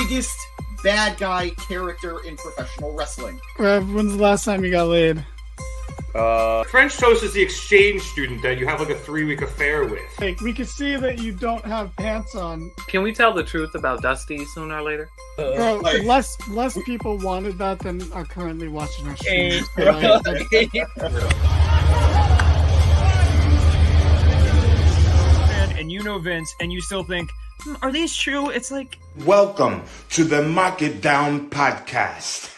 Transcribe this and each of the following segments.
biggest bad guy character in professional wrestling. When's the last time you got laid? French Toast is the exchange student that you have like a 3-week affair with. Like, we can see that you don't have pants on. Can we tell the truth about Dusty sooner or later? Bro, less people wanted that than are currently watching our stream. And you know Vince, and you still think, are these true? It's like... Welcome to the Mark It Down podcast.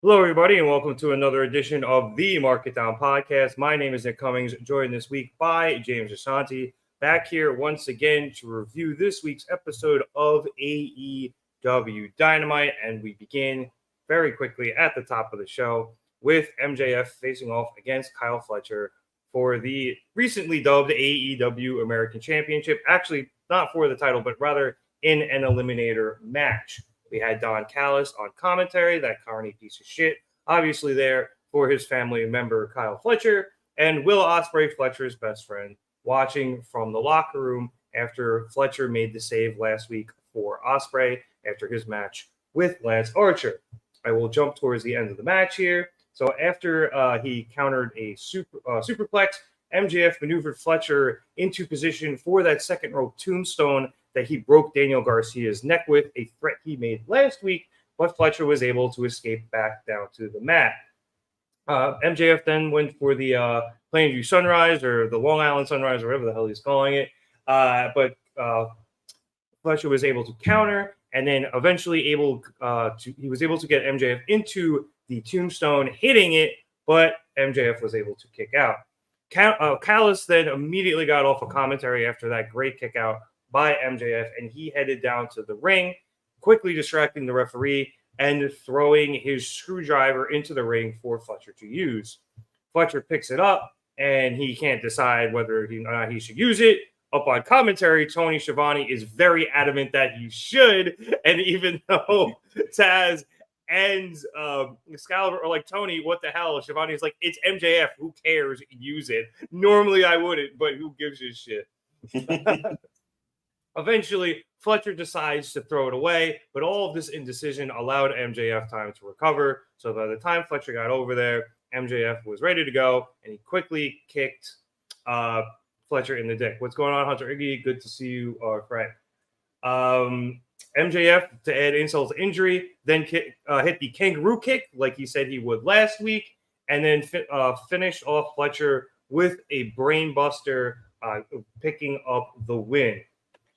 Hello, everybody, and welcome to another edition of the Mark It Down podcast. My name is Nick Cummings, joined this week by James Ashanti, back here once again to review this week's episode of AEW Dynamite, and we begin very quickly at the top of the show with MJF facing off against Kyle Fletcher for the recently dubbed AEW American Championship. Actually, not for the title, but rather in an Eliminator match. We had Don Callis on commentary, that carny piece of shit, obviously there for his family member, Kyle Fletcher, and Will Ospreay, Fletcher's best friend, watching from the locker room after Fletcher made the save last week for Ospreay after his match with Lance Archer. I will jump towards the end of the match here. So after he countered a superplex, MJF maneuvered Fletcher into position for that second rope tombstone that he broke Daniel Garcia's neck with, a threat he made last week, but Fletcher was able to escape back down to the mat. MJF then went for the Plainview Sunrise, or the Long Island Sunrise, or whatever the hell he's calling it, but Fletcher was able to counter, and then eventually he was able to get MJF into the tombstone, hitting it, but MJF was able to kick out. Callis then immediately got off a commentary after that great kick out by MJF, and he headed down to the ring, quickly distracting the referee and throwing his screwdriver into the ring for Fletcher to use. Fletcher picks it up, and he can't decide whether or not he should use it. Up on commentary, Tony Schiavone is very adamant that he should, and even though Taz and Excalibur are like, Tony, what the hell? Schiavone's like, it's MJF. Who cares? Use it. Normally I wouldn't, but who gives a shit? Eventually, Fletcher decides to throw it away, but all of this indecision allowed MJF time to recover. So by the time Fletcher got over there, MJF was ready to go, and he quickly kicked Fletcher in the dick. What's going on, Hunter Iggy? Good to see you, Frank. MJF, to add insult to injury, then hit the kangaroo kick like he said he would last week, and then finished off Fletcher with a brain buster, picking up the win.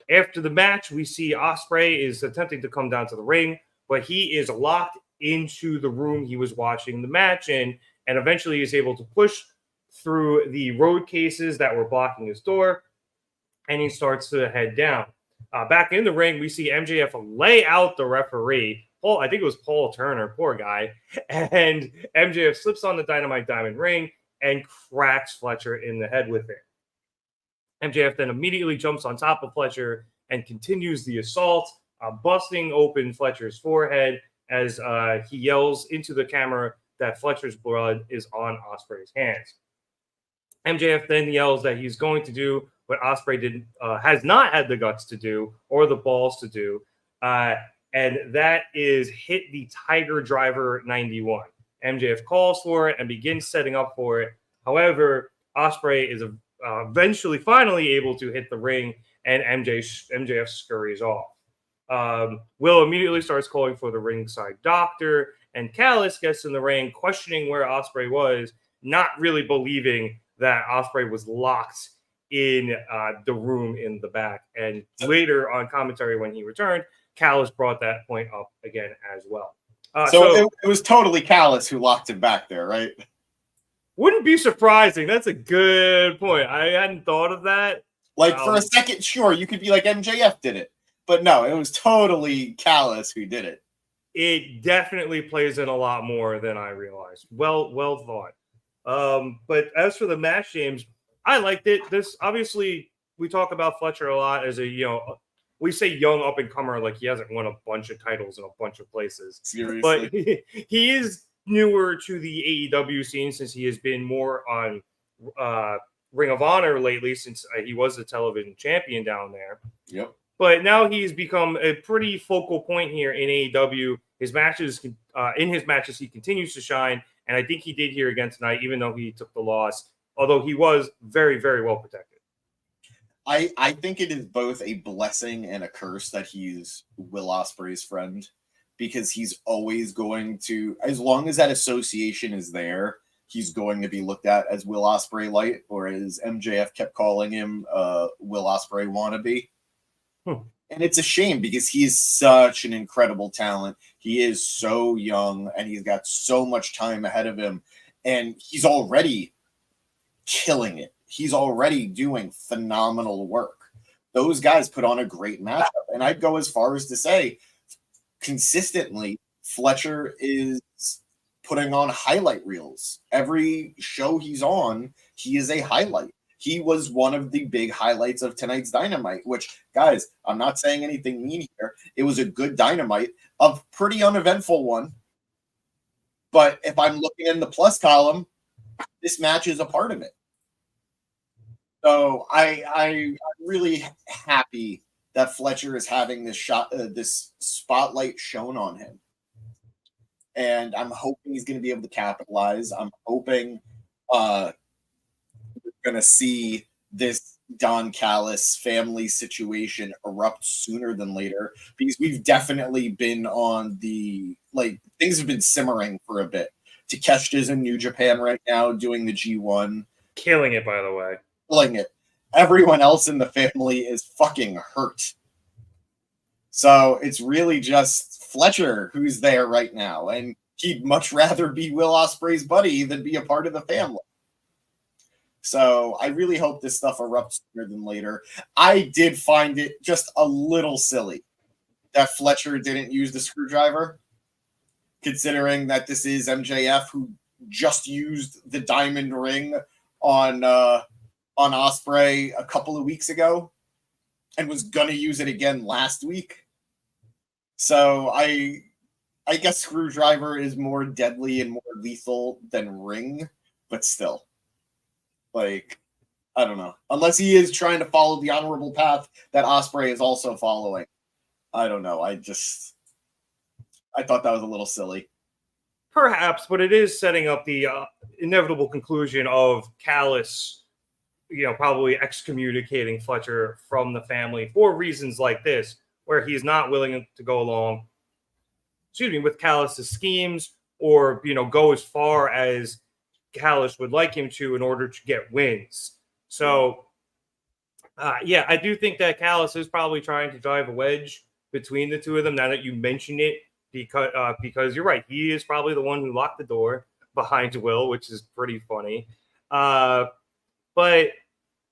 After the match, we see Ospreay is attempting to come down to the ring, but he is locked into the room he was watching the match in, and eventually is able to push through the road cases that were blocking his door, and he starts to head down. Back in the ring, we see MJF lay out the referee. I think it was Paul Turner, poor guy, and MJF slips on the Dynamite Diamond ring and cracks Fletcher in the head with it. MJF then immediately jumps on top of Fletcher and continues the assault, busting open Fletcher's forehead as he yells into the camera that Fletcher's blood is on Ospreay's hands. MJF then yells that he's going to do what Ospreay has not had the guts to do or the balls to do, and that is hit the Tiger Driver 91. MJF calls for it and begins setting up for it. However, Ospreay is finally able to hit the ring, and MJF scurries off. Will immediately starts calling for the ringside doctor, and Callis gets in the ring, questioning where Ospreay was, not really believing that Ospreay was locked in the room in the back. And later on commentary when he returned, Callis brought that point up again as well. So it was totally Callis who locked him back there, right? Wouldn't be surprising. That's a good point. I hadn't thought of that. Like, for a second, sure, you could be like MJF did it. But no, it was totally Callis who did it. It definitely plays in a lot more than I realized. Well thought. But as for the match, James, I liked it. This, obviously, we talk about Fletcher a lot as we say young up-and-comer, like he hasn't won a bunch of titles in a bunch of places. Seriously. But he is newer to the AEW scene since he has been more on Ring of Honor lately since he was the television champion down there. Yep. But now he's become a pretty focal point here in AEW. His matches, he continues to shine, and I think he did here again tonight, even though he took the loss. Although he was very, very well protected. I think it is both a blessing and a curse that he's Will Ospreay's friend, because he's always going to, as long as that association is there, he's going to be looked at as Will Ospreay light, or as MJF kept calling him, Will Ospreay wannabe. And it's a shame because he is such an incredible talent. He is so young and he's got so much time ahead of him, and he's already killing it. He's already doing phenomenal work. Those guys put on a great matchup. And I'd go as far as to say, consistently, Fletcher is putting on highlight reels. Every show he's on, he is a highlight. He was one of the big highlights of tonight's Dynamite, which, guys, I'm not saying anything mean here. It was a good Dynamite, a pretty uneventful one. But if I'm looking in the plus column, this match is a part of it. So I'm really happy that Fletcher is having this spotlight shown on him. And I'm hoping he's going to be able to capitalize. I'm hoping we're going to see this Don Callis family situation erupt sooner than later, because we've definitely been on the, things have been simmering for a bit. Takeshita's in New Japan right now doing the G1. Killing it, by the way. Killing it. Everyone else in the family is fucking hurt. So it's really just Fletcher who's there right now, and he'd much rather be Will Ospreay's buddy than be a part of the family. So I really hope this stuff erupts sooner than later. I did find it just a little silly that Fletcher didn't use the screwdriver, considering that this is MJF, who just used the diamond ring on Ospreay a couple of weeks ago and was going to use it again last week. So I guess screwdriver is more deadly and more lethal than ring, but still. I don't know. Unless he is trying to follow the honorable path that Ospreay is also following. I don't know. I thought that was a little silly. Perhaps, but it is setting up the inevitable conclusion of Callis, probably excommunicating Fletcher from the family for reasons like this, where he's not willing to go along, with Callis' schemes, or, go as far as Callis would like him to in order to get wins. So, I do think that Callis is probably trying to drive a wedge between the two of them, now that you mention it, because you're right. He is probably the one who locked the door behind Will, which is pretty funny. But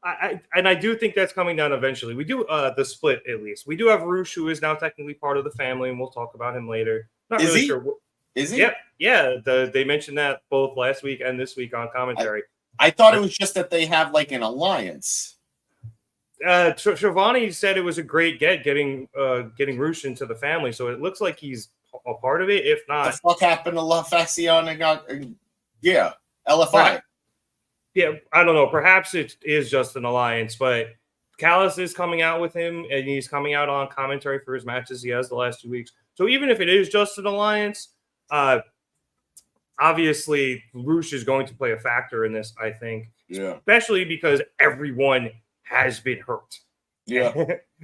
I do think that's coming down eventually. We do the split, at least. We do have Roosh, who is now technically part of the family, and we'll talk about him later. Not really sure. Is he? Yeah. They mentioned that both last week and this week on commentary. I thought it was just that they have an alliance. Shivani said it was a great getting Roosh into the family, so it looks like he's a part of it. If not, the fuck happened to La Facion and LFI. Right. Yeah, I don't know. Perhaps it is just an alliance, but Callis is coming out with him, and he's coming out on commentary for his matches he has the last 2 weeks. So even if it is just an alliance, obviously Roosh is going to play a factor in this, I think. Yeah. Especially because everyone has been hurt. Yeah.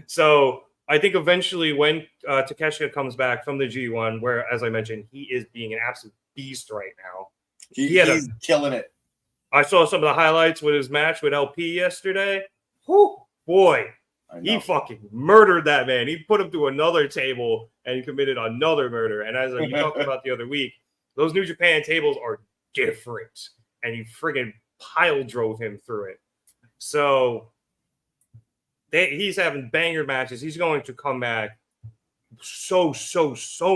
So I think eventually when Takeshita comes back from the G1, where, as I mentioned, he is being an absolute beast right now. He's killing it. I saw some of the highlights with his match with LP yesterday. Whew, boy, he fucking murdered that man. He put him to another table and he committed another murder. And as you talked about the other week, those New Japan tables are different. And he friggin' pile drove him through it. So he's having banger matches. He's going to come back so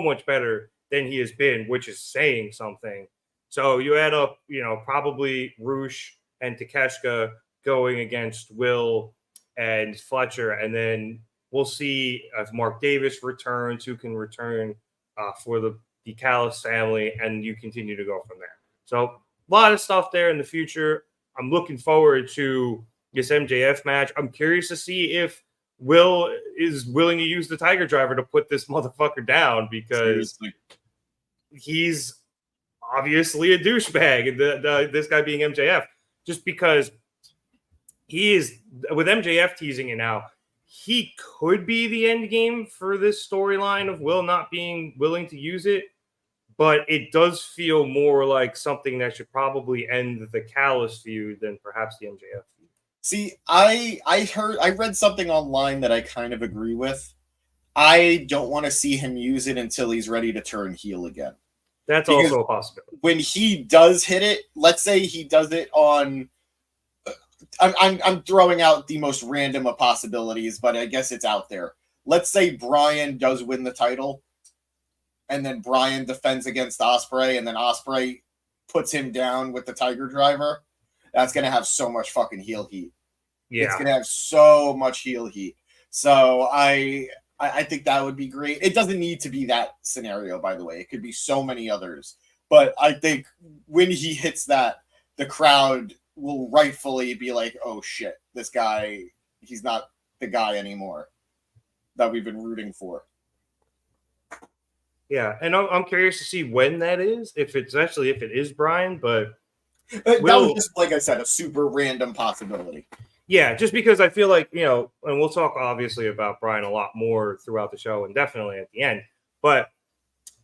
much better than he has been, which is saying something. So you add up, probably Roosh and Takeshita going against Will and Fletcher, and then we'll see if Mark Davis returns, who can return for the Callis family, and you continue to go from there. So a lot of stuff there in the future. I'm looking forward to this MJF match. I'm curious to see if Will is willing to use the Tiger Driver to put this motherfucker down, because he's obviously a douchebag, and this guy being MJF, just because he is, with MJF teasing it now, he could be the end game for this storyline of Will not being willing to use it, but it does feel more like something that should probably end the Callis feud than perhaps the MJF feud. See, I read something online that I kind of agree with. I don't want to see him use it until he's ready to turn heel again. That's also a possibility. When he does hit it, let's say he does it on, I'm throwing out the most random of possibilities, but I guess it's out there. Let's say Bryan does win the title, and then Bryan defends against Ospreay, and then Ospreay puts him down with the Tiger Driver. That's going to have so much fucking heel heat. Yeah. It's going to have so much heel heat. So I think that would be great. It doesn't need to be that scenario, by the way. It could be so many others. But I think when he hits that, the crowd will rightfully be like, oh shit, this guy, he's not the guy anymore that we've been rooting for. Yeah, and I'm curious to see when that is, if it is Bryan, but that was just, like I said, a super random possibility. Yeah, just because I feel like, and we'll talk obviously about Bryan a lot more throughout the show and definitely at the end, but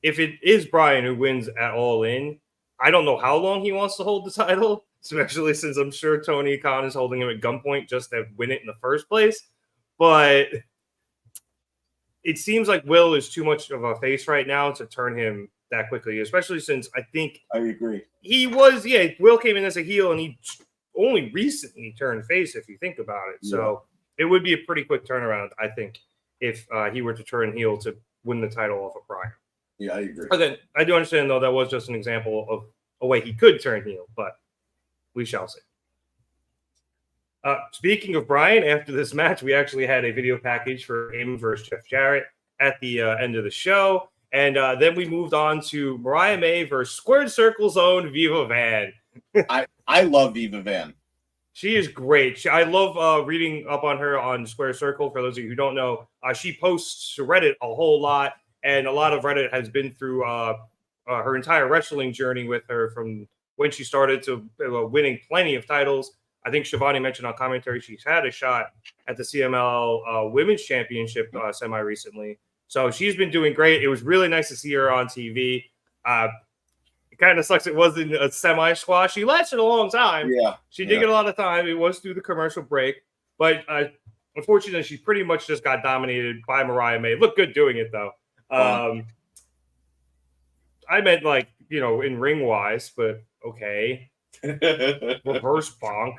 if it is Bryan who wins at All In, I don't know how long he wants to hold the title, especially since I'm sure Tony Khan is holding him at gunpoint just to win it in the first place, but it seems like Will is too much of a face right now to turn him that quickly, especially since I think I agree. Will came in as a heel and he only recently turned face, if you think about it. So it would be a pretty quick turnaround, I think, if he were to turn heel to win the title off of Bryan. Yeah, I agree. But then I do understand, though, that was just an example of a way he could turn heel, but we shall see. Speaking of Bryan, after this match, we actually had a video package for him versus Jeff Jarrett at the end of the show. And then we moved on to Mariah May versus Squared Circle's own Viva Van. I love Viva Van. She is great. I love reading up on her on Square Circle. For those of you who don't know, she posts to Reddit a whole lot. And a lot of Reddit has been through her entire wrestling journey with her from when she started to winning plenty of titles. I think Shivani mentioned on commentary she's had a shot at the CMLL Women's Championship semi-recently. So she's been doing great. It was really nice to see her on TV. It kind of sucks it wasn't a semi-squash. She lasted a long time. Yeah. She did get a lot of time. It was through the commercial break. But unfortunately, she pretty much just got dominated by Mariah May. Looked good doing it, though. I meant in ring-wise, but okay. Reverse bonk.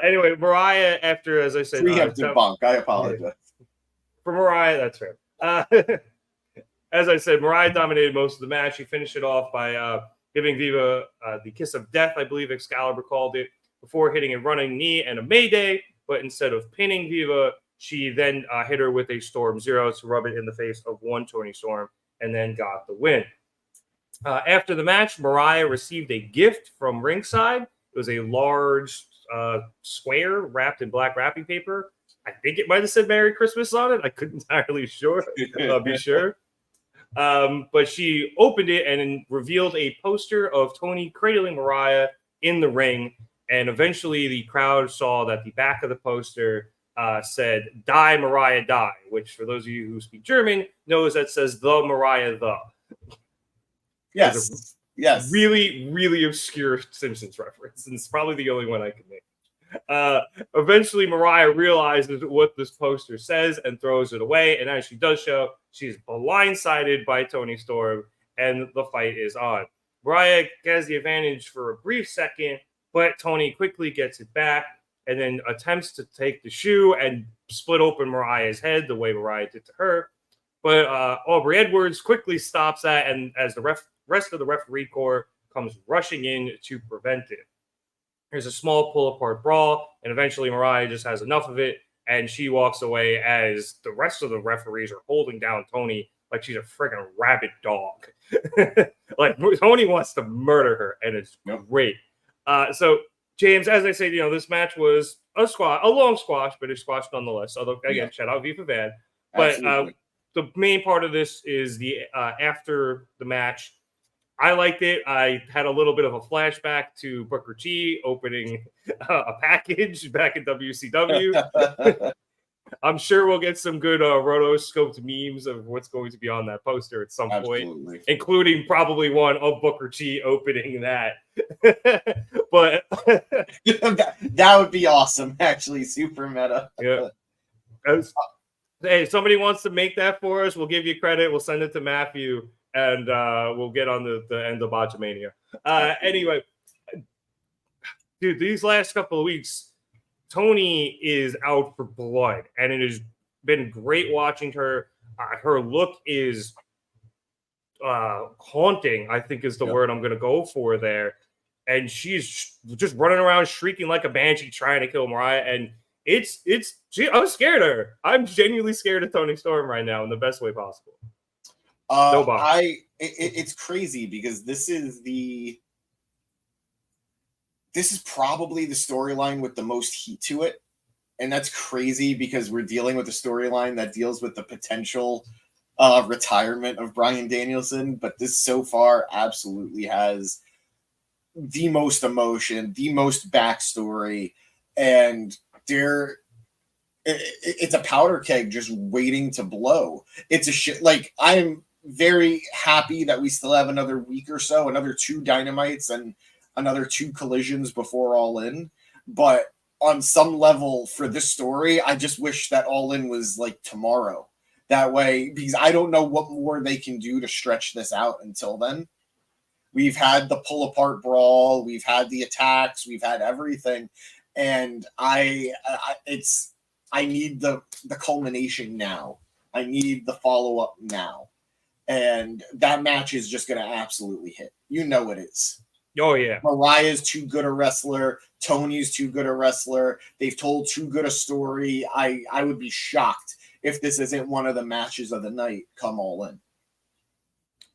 Anyway, Mariah, after, as I said... Preemptive bonk. I apologize. For Mariah, that's fair. As I said, Mariah dominated most of the match. She finished it off by giving Viva the kiss of death, I believe Excalibur called it, before hitting a running knee and a Mayday. But instead of pinning Viva, she then hit her with a Storm Zero to rub it in the face of one Toni Storm and then got the win. After the match, Mariah received a gift from ringside. It was a large square wrapped in black wrapping paper. I think it might have said Merry Christmas on it. I couldn't entirely be sure. But she opened it and revealed a poster of Toni cradling Mariah in the ring. And eventually the crowd saw that the back of the poster said, "Die, Mariah, die," which for those of you who speak German knows that says the Mariah, the. Yes. Yes. Really, really obscure Simpsons reference. And it's probably the only one I can make. Eventually, Mariah realizes what this poster says and throws it away. And as she does so, she's blindsided by Toni Storm, and the fight is on. Mariah has the advantage for a brief second, but Toni quickly gets it back and then attempts to take the shoe and split open Mariah's head the way Mariah did to her. But Aubrey Edwards quickly stops that, and as the rest of the referee corps comes rushing in to prevent it. There's a small pull-apart brawl, and eventually Mariah just has enough of it, and she walks away as the rest of the referees are holding down Toni like she's a friggin' rabid dog. Like, Toni wants to murder her, and it's great. So James, as I said, this match was a long squash, but a squash nonetheless. Although again, shout out Viva Van. But the main part of this is the after the match. I liked it. I had a little bit of a flashback to Booker T opening a package back in WCW. I'm sure we'll get some good rotoscoped memes of what's going to be on that poster at some point, including probably one of Booker T opening that. But that would be awesome, actually. Super meta. Yeah. Hey, somebody wants to make that for us, we'll give you credit. We'll send it to Matthew, and we'll get on the end of Botchamania. Anyway, dude, these last couple of weeks, Toni is out for blood, and it has been great watching her. Her look is haunting, I think is the word I'm going to go for there. And she's just running around shrieking like a banshee trying to kill Mariah. And I'm scared of her. I'm genuinely scared of Toni Storm right now in the best way possible. It's crazy because this is probably the storyline with the most heat to it. And that's crazy because we're dealing with a storyline that deals with the potential retirement of Bryan Danielson. But this so far absolutely has the most emotion, the most backstory. And it's a powder keg just waiting to blow. It's a shit. Like, I'm very happy that we still have another week or so, another 2 Dynamites and another 2 collisions before All In. But on some level for this story, I just wish that All In was like tomorrow. That way, because I don't know what more they can do to stretch this out until then. We've had the pull apart brawl, we've had the attacks, we've had everything. And I need the culmination now. I need the follow-up now. And that match is just going to absolutely hit. You know it is. Oh, yeah. Mariah's too good a wrestler. Tony's too good a wrestler. They've told too good a story. I would be shocked if this isn't one of the matches of the night come All In.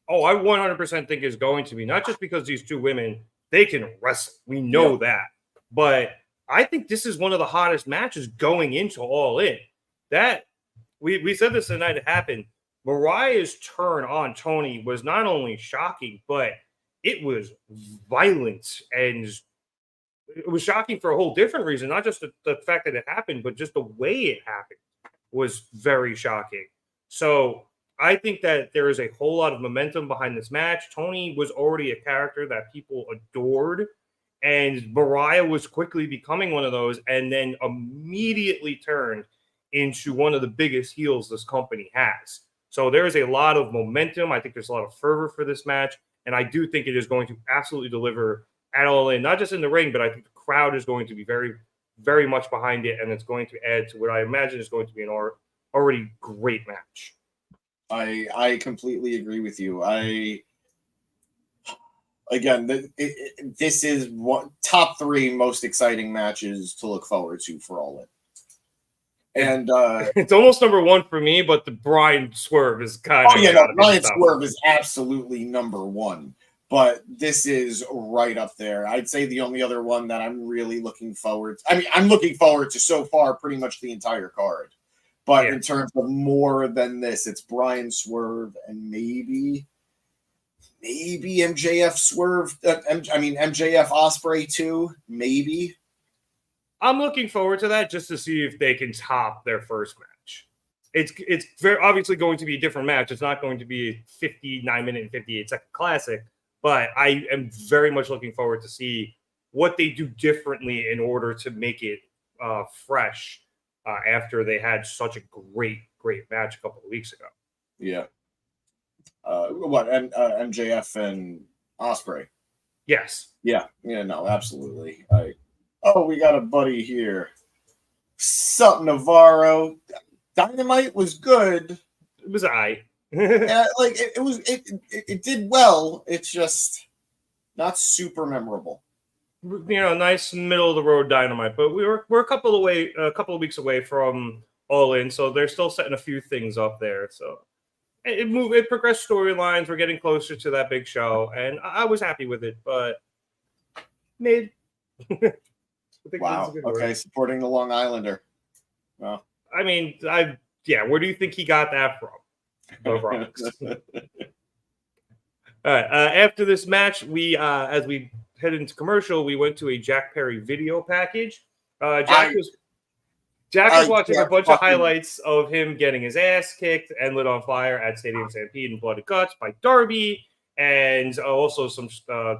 Oh, I 100% think it's going to be. Not just because these 2 women, they can wrestle. We know that. But I think this is one of the hottest matches going into All In. That we said this the night it happened. Mariah's turn on Toni was not only shocking, but it was violent, and it was shocking for a whole different reason. Not just the fact that it happened, but just the way it happened was very shocking. So I think that there is a whole lot of momentum behind this match. Toni was already a character that people adored, and Mariah was quickly becoming one of those, and then immediately turned into one of the biggest heels this company has. So there is a lot of momentum. I think there's a lot of fervor for this match, and I do think it is going to absolutely deliver at All In, not just in the ring, but I think the crowd is going to be very, very much behind it, and it's going to add to what I imagine is going to be an already great match. I completely agree with you. This is top 3 most exciting matches to look forward to for All In. And it's almost number 1 for me, but the Bryan swerve is kind of Bryan swerve is absolutely number 1. But this is right up there. I'd say the only other one that I'm really looking forward to. I mean, I'm looking forward to so far pretty much the entire card. But in terms of more than this, it's Bryan swerve and maybe MJF swerve. MJF Ospreay too. Maybe. I'm looking forward to that just to see if they can top their first match. It's very obviously going to be a different match. It's not going to be a 59-minute and 58-second classic, but I am very much looking forward to see what they do differently in order to make it fresh after they had such a great match a couple of weeks ago. Yeah. MJF and Ospreay? Yes. Yeah. Yeah. No. Absolutely. We got a buddy here. Sup, Navarro. Dynamite was good. It was it did well. It's just not super memorable. Nice middle of the road Dynamite, but we're a couple of weeks away from All In, so they're still setting a few things up there. So it progressed storylines. We're getting closer to that big show, and I was happy with it, but mid. I think that's Wow. a good Okay, word. supporting the Long Islander. Well, I mean, where do you think he got that from? The Rocks. All right. After this match, we as we head into commercial, we went to a Jack Perry video package. Jack was watching a bunch of highlights of him getting his ass kicked and lit on fire at Stadium Stampede and Blood and Guts by Darby, and also some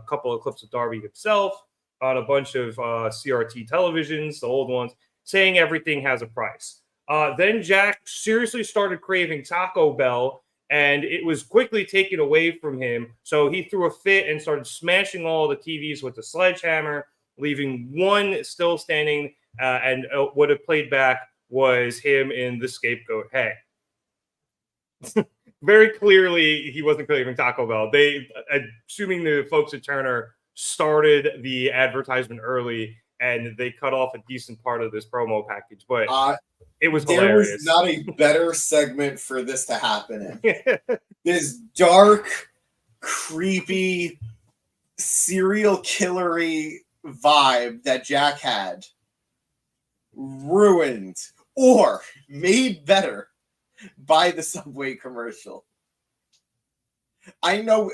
couple of clips of Darby himself on a bunch of CRT televisions, the old ones, saying everything has a price. Then Jack seriously started craving Taco Bell, and it was quickly taken away from him. So he threw a fit and started smashing all the TVs with the sledgehammer, leaving one still standing. And what it played back was him in the scapegoat. Hey, very clearly he wasn't craving Taco Bell. They, assuming the folks at Turner started the advertisement early, and they cut off a decent part of this promo package, but it was hilarious. There was not a better segment for this to happen in. This dark, creepy, serial killery vibe that Jack had, ruined or made better by the Subway commercial. I know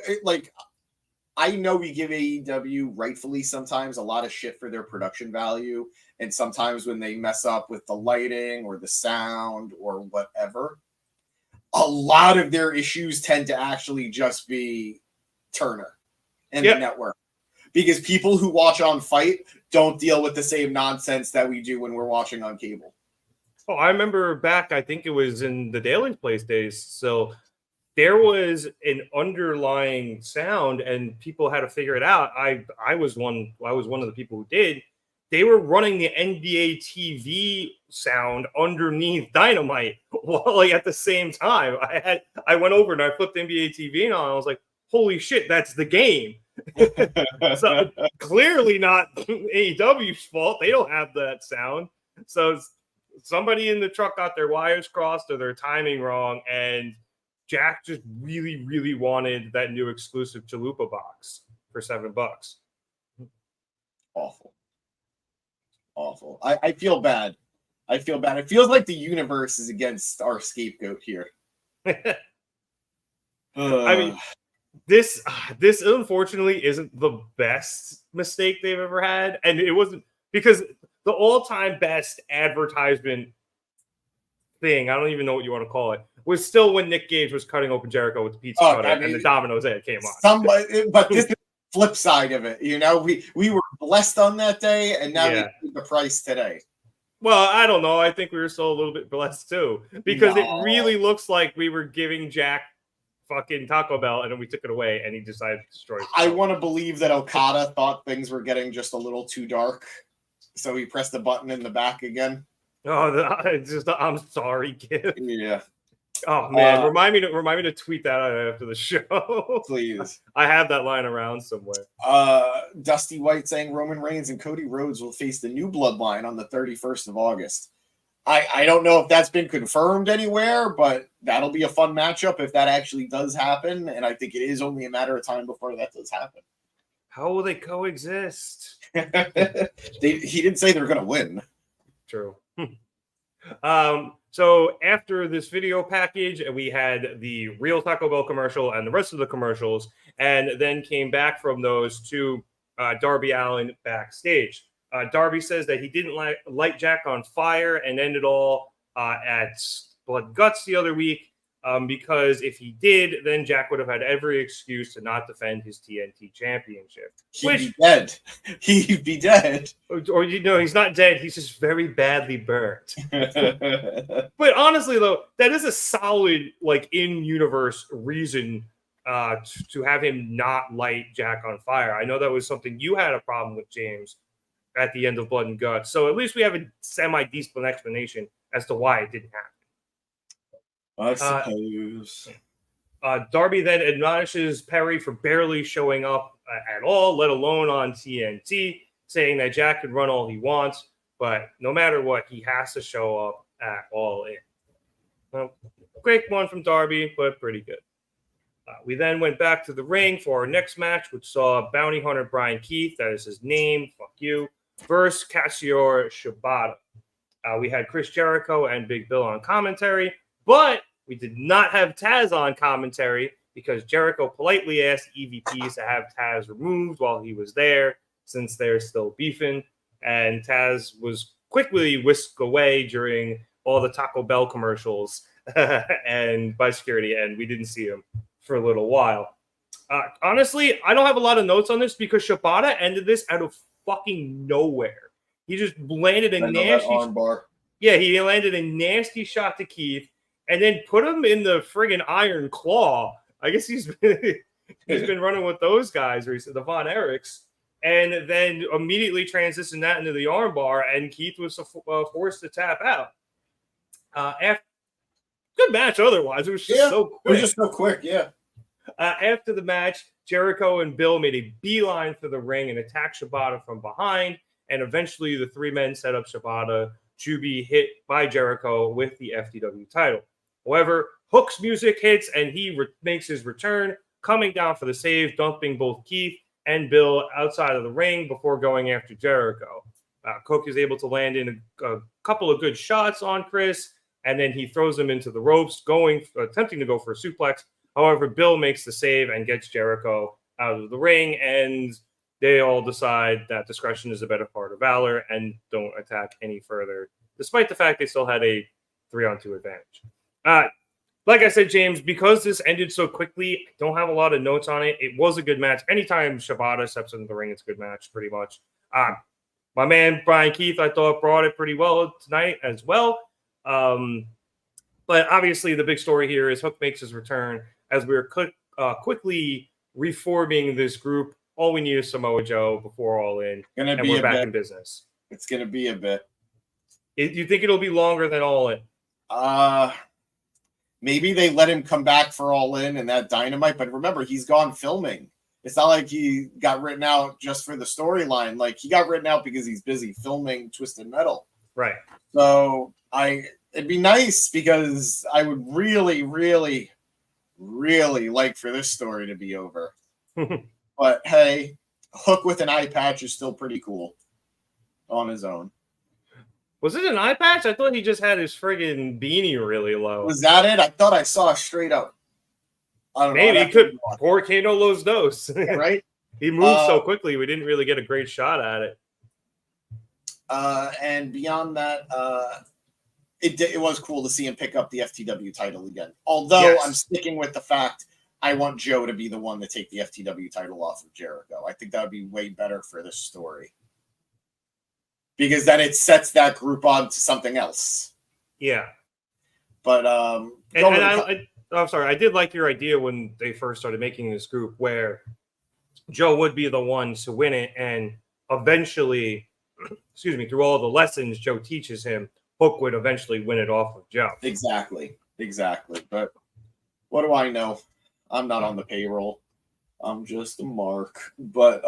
we give AEW, rightfully sometimes, a lot of shit for their production value, and sometimes when they mess up with the lighting or the sound or whatever, a lot of their issues tend to actually just be Turner and the network. Because people who watch on Fight don't deal with the same nonsense that we do when we're watching on cable. Oh, I remember back, I think it was in the Daily Place days, so there was an underlying sound and people had to figure it out. I was one of the people who did. They were running the NBA TV sound underneath Dynamite while at the same time. I went over and I flipped NBA TV on and I was like, holy shit, that's the game. So clearly not AEW's fault. They don't have that sound. So somebody in the truck got their wires crossed or their timing wrong, and Jack just really, really wanted that new exclusive Chalupa box for $7. Awful. I feel bad. It feels like the universe is against our scapegoat here. I mean, this unfortunately isn't the best mistake they've ever had, and it wasn't, because the all-time best advertisement thing, I don't even know what you want to call it, was still when Nick Gage was cutting open Jericho with the pizza cutter, and the Domino's head came on. But this is the flip side of it. You know, we were blessed on that day, and now we pay the price today. Well, I don't know. I think we were still a little bit blessed too, because it really looks like we were giving Jack fucking Taco Bell, and then we took it away, and he decided to destroy it. I want to believe that Okada thought things were getting just a little too dark, so he pressed the button in the back again. Oh, I'm sorry, kid. Yeah. Oh man, remind me to tweet that out after the show, please. I have that line around somewhere. Dusty White saying Roman Reigns and Cody Rhodes will face the new Bloodline on the 31st of August. I don't know if that's been confirmed anywhere, but that'll be a fun matchup if that actually does happen, and I think it is only a matter of time before that does happen. How will they coexist? He didn't say they're going to win. True. So after this video package, we had the real Taco Bell commercial and the rest of the commercials, and then came back from those to Darby Allin backstage. Darby says that he didn't light Jack on fire and end it all at Blood and Guts the other week, because if he did, then Jack would have had every excuse to not defend his TNT championship. He'd be dead. He'd be dead. Or, he's not dead. He's just very badly burnt. But honestly, though, that is a solid, in-universe reason to have him not light Jack on fire. I know that was something you had a problem with, James, at the end of Blood and Guts. So at least we have a semi-decent explanation as to why it didn't happen. I suppose. Darby then admonishes Perry for barely showing up at all, let alone on TNT, saying that Jack can run all he wants, but no matter what, he has to show up at All In. Well, quick one from Darby, but pretty good. We then went back to the ring for our next match, which saw Bounty Hunter Bryan Keith, that is his name, fuck you, versus Katsuyori Shibata. We had Chris Jericho and Big Bill on commentary, but we did not have Taz on commentary because Jericho politely asked EVPs to have Taz removed while he was there, since they're still beefing. And Taz was quickly whisked away during all the Taco Bell commercials and by security, and we didn't see him for a little while. Honestly, I don't have a lot of notes on this because Shibata ended this out of fucking nowhere. He just landed a nasty armbar. Yeah, he landed a nasty shot to Keith and then put him in the friggin' Iron Claw. I guess he's been running with those guys recently, the Von Erichs, and then immediately transitioned that into the armbar, and Keith was forced to tap out. After good match otherwise. It was just so quick. It was just so quick, yeah. After the match, Jericho and Bill made a beeline for the ring and attacked Shibata from behind, and eventually the three men set up Shibata to be hit by Jericho with the FTW title. However, Hook's music hits, and he makes his return, coming down for the save, dumping both Keith and Bill outside of the ring before going after Jericho. Cook is able to land in a couple of good shots on Chris, and then he throws him into the ropes, attempting to go for a suplex. However, Bill makes the save and gets Jericho out of the ring, and they all decide that discretion is the better part of valor and don't attack any further, despite the fact they still had a 3-on-2 advantage. Like I said, James, because this ended so quickly, I don't have a lot of notes on it. It was a good match. Anytime Shibata steps into the ring, it's a good match, pretty much. My man, Bryan Keith, I thought brought it pretty well tonight as well. But obviously the big story here is Hook makes his return as we're quickly reforming this group. All we need is Samoa Joe before All In, and we're back in business. It's going to be a bit. You think it'll be longer than All In? Maybe they let him come back for All In and that Dynamite, but remember, he's gone filming. It's not like he got written out just for the storyline. Like, he got written out because he's busy filming Twisted Metal. Right. So it'd be nice because I would really, really, really like for this story to be over. But hey, Hook with an eye patch is still pretty cool on his own. Was it an eye patch? I thought he just had his friggin' beanie really low. Was that it? I thought I saw straight up. I don't know. Maybe he could. Poor Kano Los Dos. Right? He moved so quickly, we didn't really get a great shot at it. And beyond that, it was cool to see him pick up the FTW title again. Although yes, I'm sticking with the fact I want Joe to be the one to take the FTW title off of Jericho. I think that would be way better for this story. Because then it sets that group on to something else. Yeah. But I'm sorry, I did like your idea when they first started making this group where Joe would be the one to win it, and eventually, through all the lessons Joe teaches him, Hook would eventually win it off of Joe. Exactly. But what do I know? I'm not on the payroll. I'm just a mark. But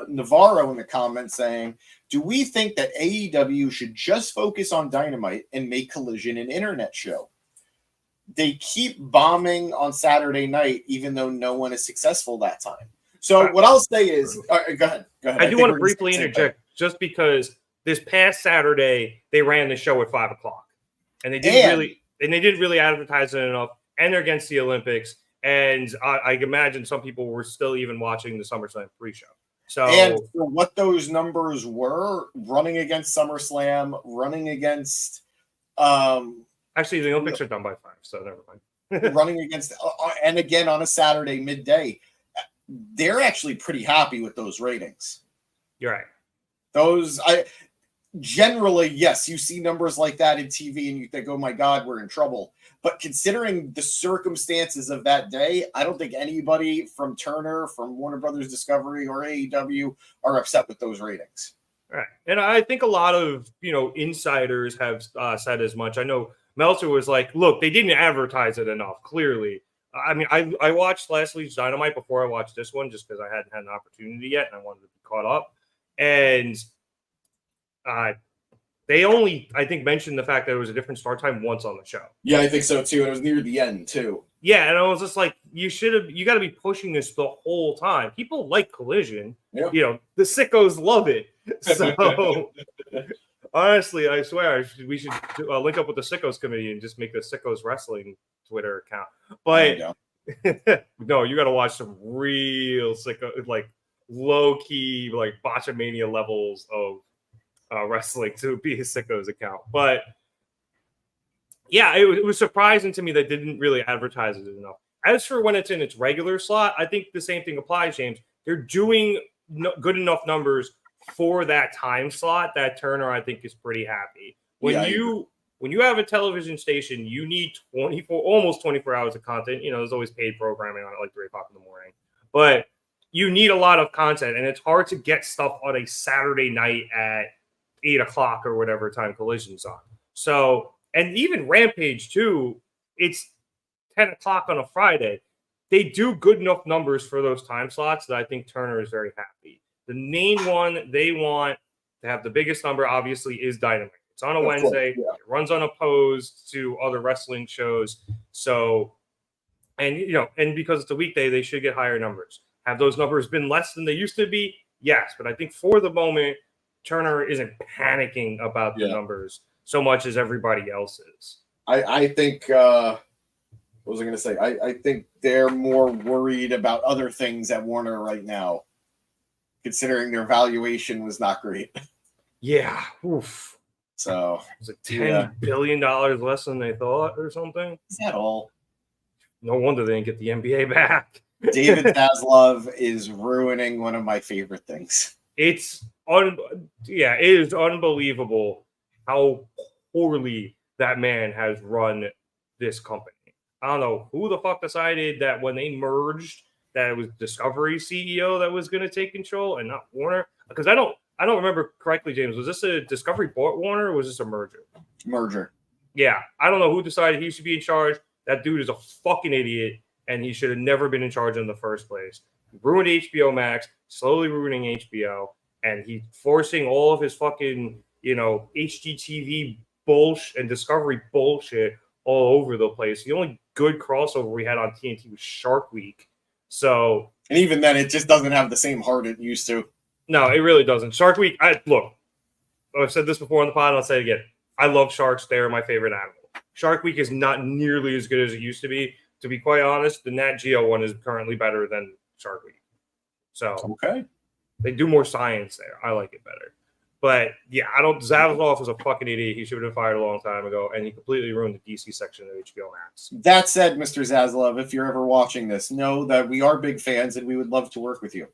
Navarro in the comments saying, do we think that AEW should just focus on Dynamite and make Collision an internet show? They keep bombing on Saturday night, even though no one is successful that time. So what I'll say is, go ahead. I do want to briefly interject, just because this past Saturday they ran the show at 5:00, and they didn't really advertise it enough. And they're against the Olympics, and I imagine some people were still even watching the SummerSlam pre-show. So, and for what those numbers were, running against SummerSlam, running against actually the Olympics are done by 5, so never mind. Running against and again on a Saturday midday, they're actually pretty happy with those ratings. You're right. Those generally, yes, you see numbers like that in TV and you think, oh my God, we're in trouble. But considering the circumstances of that day, I don't think anybody from Turner, from Warner Brothers Discovery, or AEW are upset with those ratings. Right. And I think a lot of, insiders have said as much. I know Meltzer was like, look, they didn't advertise it enough, clearly. I mean, I watched last week's Dynamite before I watched this one just because I hadn't had an opportunity yet and I wanted to be caught up. And they only, I think, mentioned the fact that it was a different start time once on the show. Yeah, I think so too. And it was near the end too. Yeah, and I was just like, you got to be pushing this the whole time. People like Collision. Yep. You know, the sickos love it. So honestly, I swear we should link up with the sickos committee and just make the sickos wrestling Twitter account. But no, you got to watch some real sicko, like low key, like botchamania levels of wrestling to be his sickos account. But yeah, it was surprising to me they didn't really advertise it enough. As for when it's in its regular slot, I think the same thing applies, James. They're doing good enough numbers for that time slot that Turner, I think, is pretty happy. When you have a television station, you need almost 24 hours of content. You know, there's always paid programming on it, like 3 o'clock in the morning. But you need a lot of content, and it's hard to get stuff on a Saturday night at 8 o'clock or whatever time Collision's on. So, and even Rampage, too, it's 10 o'clock on a Friday. They do good enough numbers for those time slots that I think Turner is very happy. The main one they want to have the biggest number, obviously, is Dynamite. It's on a Wednesday. It runs unopposed to other wrestling shows. So, and because it's a weekday, they should get higher numbers. Have those numbers been less than they used to be? Yes. But I think for the moment, Turner isn't panicking about the numbers so much as everybody else is. I think, what was I going to say? I think they're more worried about other things at Warner right now, considering their valuation was not great. Yeah. Oof. So it's like $10 billion less than they thought or something. Is that all? No wonder they didn't get the NBA back. David Zaslav is ruining one of my favorite things. It is unbelievable how poorly that man has run this company. I don't know who the fuck decided that when they merged that it was Discovery CEO that was going to take control and not Warner. Because I don't remember correctly, James. Was this a Discovery bought Warner or was this a merger? Merger. Yeah. I don't know who decided he should be in charge. That dude is a fucking idiot, and he should have never been in charge in the first place. He ruined HBO Max, slowly ruining HBO, and he's forcing all of his fucking, HGTV bullshit and Discovery bullshit all over the place. The only good crossover we had on TNT was Shark Week. So, and even then, it just doesn't have the same heart it used to. No, it really doesn't. Shark Week, I've said this before on the pod, and I'll say it again. I love sharks. They're my favorite animal. Shark Week is not nearly as good as it used to be. To be quite honest, the Nat Geo one is currently better than Shark Week. So, okay. They do more science there. I like it better. But, yeah, Zaslav is a fucking idiot. He should have been fired a long time ago, and he completely ruined the DC section of HBO Max. That said, Mr. Zaslav, if you're ever watching this, know that we are big fans and we would love to work with you.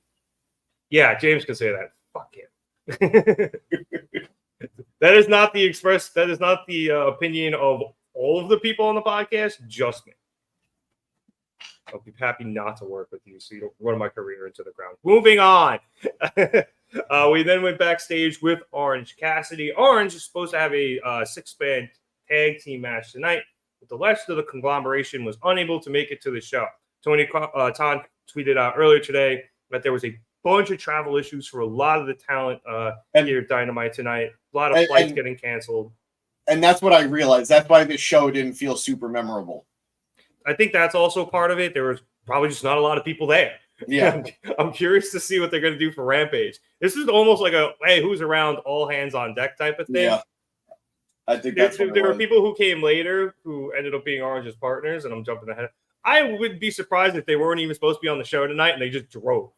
Yeah, James can say that. Fuck him. That is not the opinion of all of the people on the podcast, just me. I'll be happy not to work with you, so you don't run my career into the ground. Moving on. We then went backstage with Orange Cassidy. Orange is supposed to have a 6-man tag team match tonight, but the rest of the conglomeration was unable to make it to the show. Tony Khan tweeted out earlier today that there was a bunch of travel issues for a lot of the talent here at Dynamite tonight. A lot of flights getting canceled. And that's what I realized. That's why this show didn't feel super memorable. I think that's also part of it. There was probably just not a lot of people there. Yeah. I'm curious to see what they're going to do for Rampage. This is almost like a, hey, who's around, all hands on deck type of thing. Yeah. I think that's there were people who came later who ended up being Orange's partners, and I'm jumping ahead. I would be surprised if they weren't even supposed to be on the show tonight and they just drove.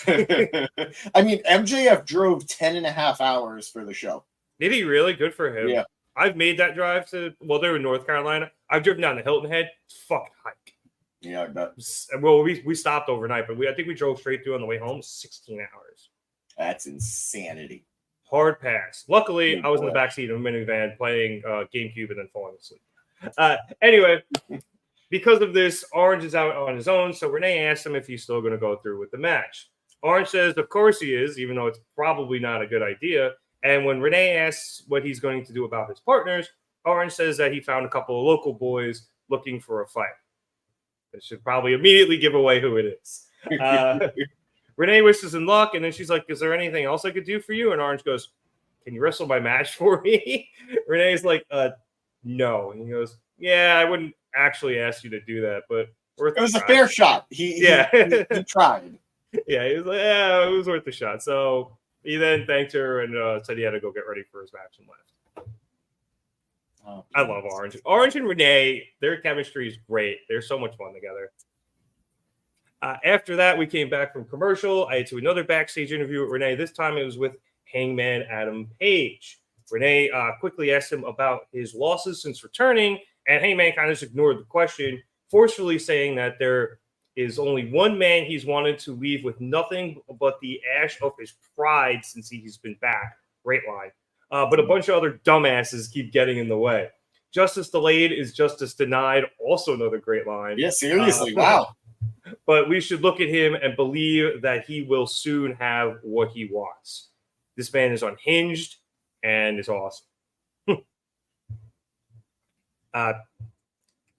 I mean, MJF drove 10.5 hours for the show. Did he really? Good for him. Yeah. I've made that drive to, they're in North Carolina. I've driven down to Hilton Head. It's a fucking hike. Yeah, I bet. Well, we stopped overnight, but I think we drove straight through on the way home 16 hours. That's insanity. Hard pass. Luckily, I was in the backseat of a minivan playing GameCube and then falling asleep. Anyway, because of this, Orange is out on his own, so Renee asked him if he's still going to go through with the match. Orange says, of course he is, even though it's probably not a good idea. And when Renee asks what he's going to do about his partners, Orange says that he found a couple of local boys looking for a fight. It should probably immediately give away who it is. Renee wishes him luck, and then she's like, is there anything else I could do for you? And Orange goes, can you wrestle my match for me? Renee's like, no. And he goes, yeah, I wouldn't actually ask you to do that, but Worth It was a shot. fair shot. He tried. Yeah, he was like, yeah, it was worth the shot. So he then thanked her and said he had to go get ready for his match and left. Oh, I love Orange. Orange and Renee, their chemistry is great. They're so much fun together. After that, we came back from commercial. I had to another backstage interview with Renee. This time it was with Hangman Adam Page. Renee quickly asked him about his losses since returning, and Hangman kind of just ignored the question, forcefully saying that there is only one man he's wanted to leave with nothing but the ash of his pride since he's been back. Great line. But a bunch of other dumbasses keep getting in the way. Justice delayed is justice denied. Also another great line. Yeah, seriously. Wow. But we should look at him and believe that he will soon have what he wants. This man is unhinged and is awesome.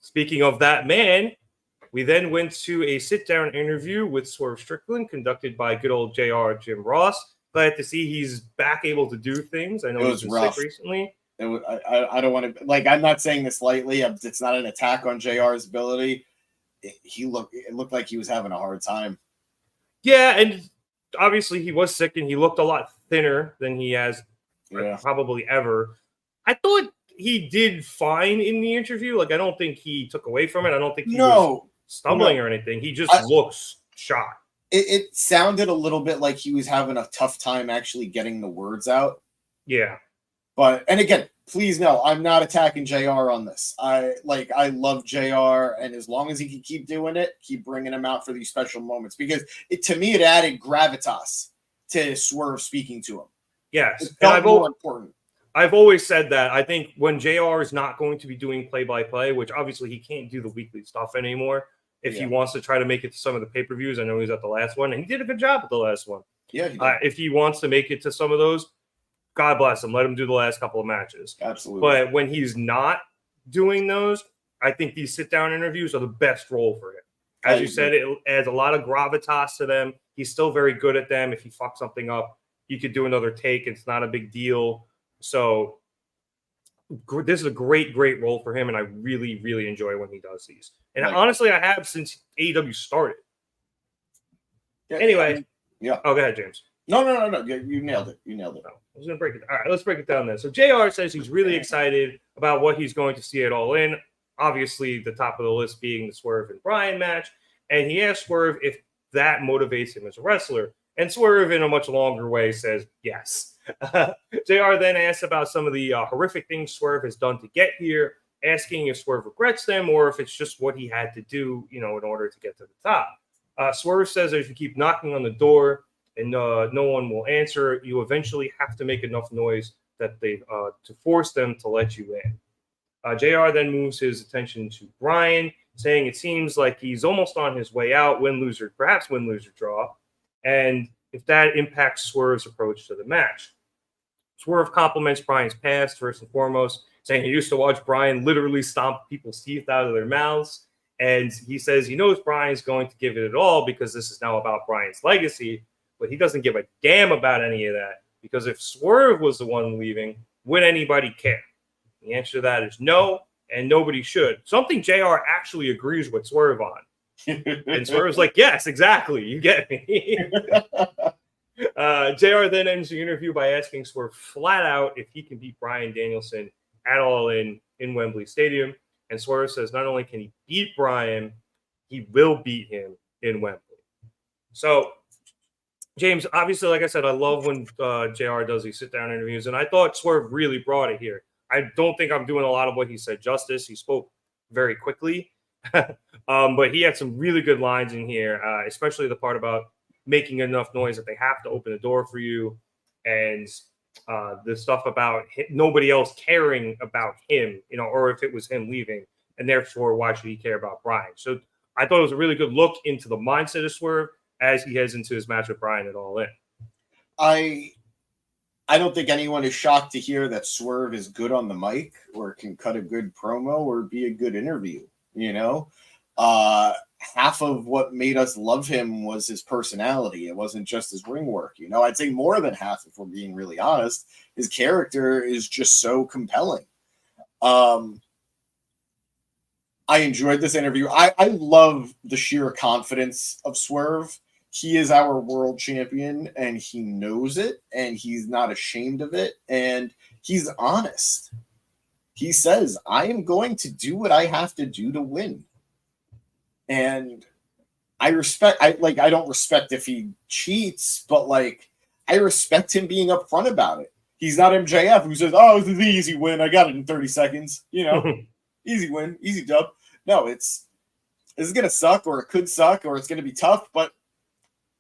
Speaking of that man, we then went to a sit-down interview with Swerve Strickland conducted by good old JR Jim Ross. Glad to see he's back able to do things. I know he's been sick recently. I don't want to, like, I'm not saying this lightly. It's not an attack on JR's ability. It looked like he was having a hard time. Yeah, and obviously he was sick and he looked a lot thinner than he has probably ever. I thought he did fine in the interview. Like, I don't think he took away from it. I don't think he was stumbling or anything. He just looks shot. It sounded a little bit like he was having a tough time actually getting the words out. Yeah. But, and again, please know, I'm not attacking JR on this. I love JR, and as long as he can keep doing it, keep bringing him out for these special moments, because to me, it added gravitas to Swerve speaking to him. Yes. It felt more important. I've always said that. I think when JR is not going to be doing play-by-play, which obviously he can't do the weekly stuff anymore, if he wants to try to make it to some of the pay-per-views, I know he's at the last one, and he did a good job at the last one. Yeah, if he wants to make it to some of those, God bless him. Let him do the last couple of matches. Absolutely. But when he's not doing those, I think these sit-down interviews are the best role for him. As you said, it adds a lot of gravitas to them. He's still very good at them. If he fucks something up, he could do another take. It's not a big deal. So this is a great, great role for him, and I really, really enjoy when he does these. And honestly, I have since AEW started. Yeah, anyway. Yeah. Oh, go ahead, James. No. You nailed it. I was going to break it. All right, let's break it down then. So JR says he's really excited about what he's going to see at All In. Obviously, the top of the list being the Swerve and Bryan match. And he asked Swerve if that motivates him as a wrestler. And Swerve, in a much longer way, says yes. JR then asks about some of the horrific things Swerve has done to get here, asking if Swerve regrets them or if it's just what he had to do, in order to get to the top. Swerve says that if you keep knocking on the door and no one will answer, you eventually have to make enough noise that to force them to let you in. JR then moves his attention to Bryan, saying it seems like he's almost on his way out, perhaps win, lose, or draw, and if that impacts Swerve's approach to the match. Swerve compliments Bryan's past, first and foremost, saying he used to watch Bryan literally stomp people's teeth out of their mouths, and he says he knows Bryan's going to give it all because this is now about Bryan's legacy, but he doesn't give a damn about any of that, because if Swerve was the one leaving, would anybody care? The answer to that is no, and nobody should. Something JR actually agrees with Swerve on. And Swerve's like, yes, exactly. You get me. JR then ends the interview by asking Swerve flat out if he can beat Bryan Danielson at All In Wembley Stadium. And Swerve says not only can he beat Bryan, he will beat him in Wembley. So, James, obviously, like I said, I love when JR does these sit-down interviews, and I thought Swerve really brought it here. I don't think I'm doing a lot of what he said justice. He spoke very quickly, but he had some really good lines in here, especially the part about making enough noise that they have to open the door for you, and the stuff about nobody else caring about him, or if it was him leaving, and therefore why should he care about Bryan? So I thought it was a really good look into the mindset of Swerve as he heads into his match with Bryan at All In. I don't think anyone is shocked to hear that Swerve is good on the mic or can cut a good promo or be a good interview. Half of what made us love him was his personality. It wasn't just his ring work. I'd say more than half, if we're being really honest. His character is just so compelling. I I enjoyed this interview. I love the sheer confidence of Swerve. He is our world champion, and he knows it, and he's not ashamed of it, and he's honest. He says, I am going to do what I have to do to win. And I don't respect if he cheats, but like, I respect him being upfront about it. He's not MJF who says, oh, this is an easy win. I got it in 30 seconds. You know, easy win, easy dub. No, this is going to suck, or it could suck, or it's going to be tough, but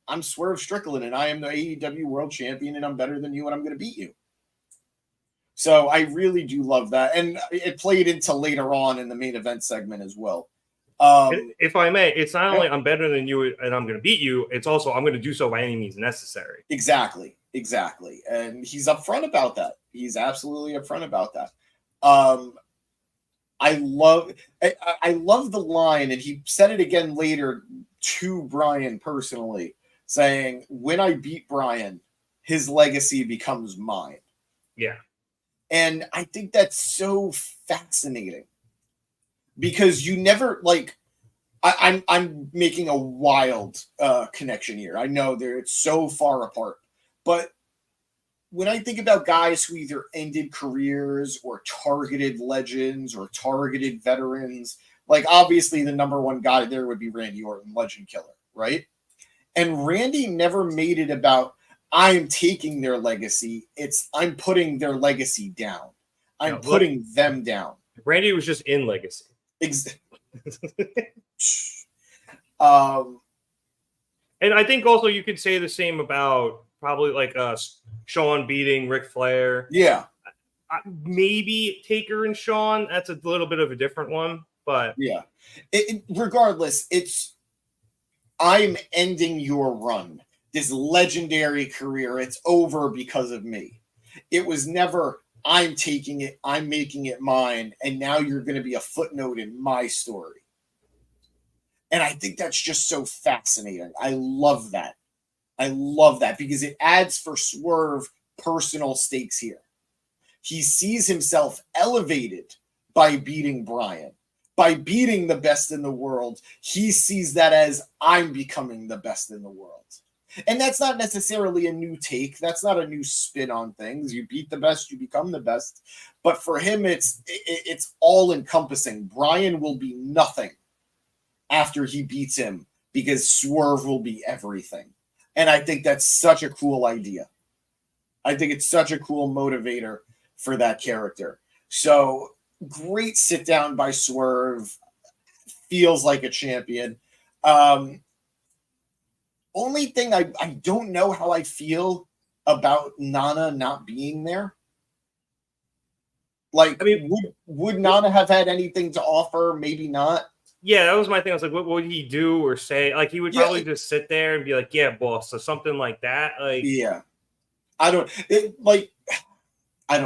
I'm Swerve Strickland, and I am the AEW World Champion, and I'm better than you, and I'm going to beat you. So I really do love that. And it played into later on in the main event segment as well. If I may, it's not only I'm better than you and I'm going to beat you, it's also I'm going to do so by any means necessary. Exactly. And he's upfront about that. He's absolutely upfront about that. I love the line, and he said it again later to Bryan personally, saying, when I beat Bryan, his legacy becomes mine. Yeah. And I think that's so fascinating because you never like. I'm making a wild connection here. I know it's so far apart, but when I think about guys who either ended careers or targeted legends or targeted veterans, like obviously the number one guy there would be Randy Orton, legend killer, right? And Randy never made it about I'm taking their legacy. It's I'm putting their legacy down. I'm putting them down. Randy was just in legacy. And I think also you could say the same about probably like Shawn beating Ric Flair. Yeah. Maybe Taker and Shawn. That's a little bit of a different one, but yeah. Regardless, it's I'm ending your run. This legendary career, it's over because of me. It was never I'm taking it, I'm making it mine, and now you're going to be a footnote in my story. And I think that's just so fascinating. I love that. Because it adds for Swerve personal stakes here. He sees himself elevated by beating Bryan. By beating the best in the world, he sees that as I'm becoming the best in the world. And that's not necessarily a new take. That's not a new spin on things. You beat the best, you become the best. But for him, it's all encompassing. Bryan will be nothing after he beats him because Swerve will be everything. And I think that's such a cool idea. I think it's such a cool motivator for that character. So great sit down by Swerve. Feels like a champion. Only thing I don't know how I feel about Nana not being there. Like, I mean, would Nana have had anything to offer? Maybe not. Yeah, that was my thing. I was like, what would he do or say? Like, he would probably just sit there and be like, yeah, boss, or something like that. Like, yeah. I don't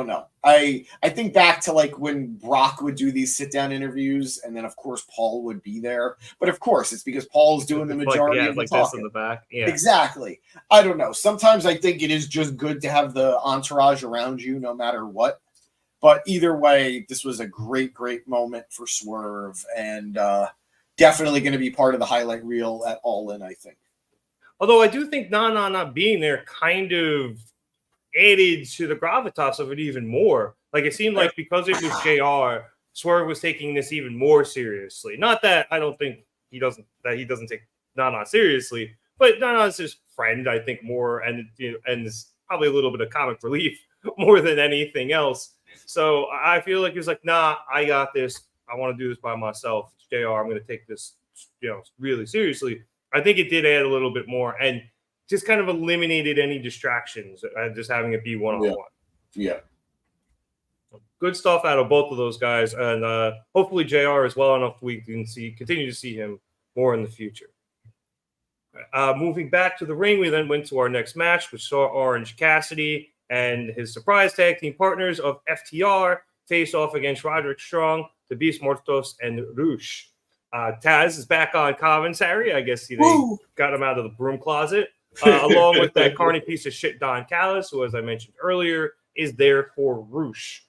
know. I think back to like when Brock would do these sit down interviews, and then of course Paul would be there. But of course, it's because Paul's doing the majority of the talking. This in the back. Yeah, exactly. I don't know. Sometimes I think it is just good to have the entourage around you, no matter what. But either way, this was a great moment for Swerve, and definitely going to be part of the highlight reel at All In, I think. Although I do think Nana not being there kind of added to the gravitas of it even more. Like, it seemed like because it was JR, Swerve was taking this even more seriously. Not that I don't think he doesn't take Nana seriously, but Nana's his friend, I think, more, and it's probably a little bit of comic relief more than anything else. So I feel like he's like, nah, I got this. I want to do this by myself. It's JR. I'm going to take this, really seriously. I think it did add a little bit more and just kind of eliminated any distractions, just having it be one-on-one. Yeah. Good stuff out of both of those guys, and hopefully JR is well enough we can continue to see him more in the future. Moving back to the ring, we then went to our next match, which saw Orange Cassidy and his surprise tag team partners of FTR face off against Roderick Strong, the Beast Mortos, and Rush. Taz is back on commentary. I guess they got him out of the broom closet, along with that carny piece of shit Don Callis, who, as I mentioned earlier, is there for Rush.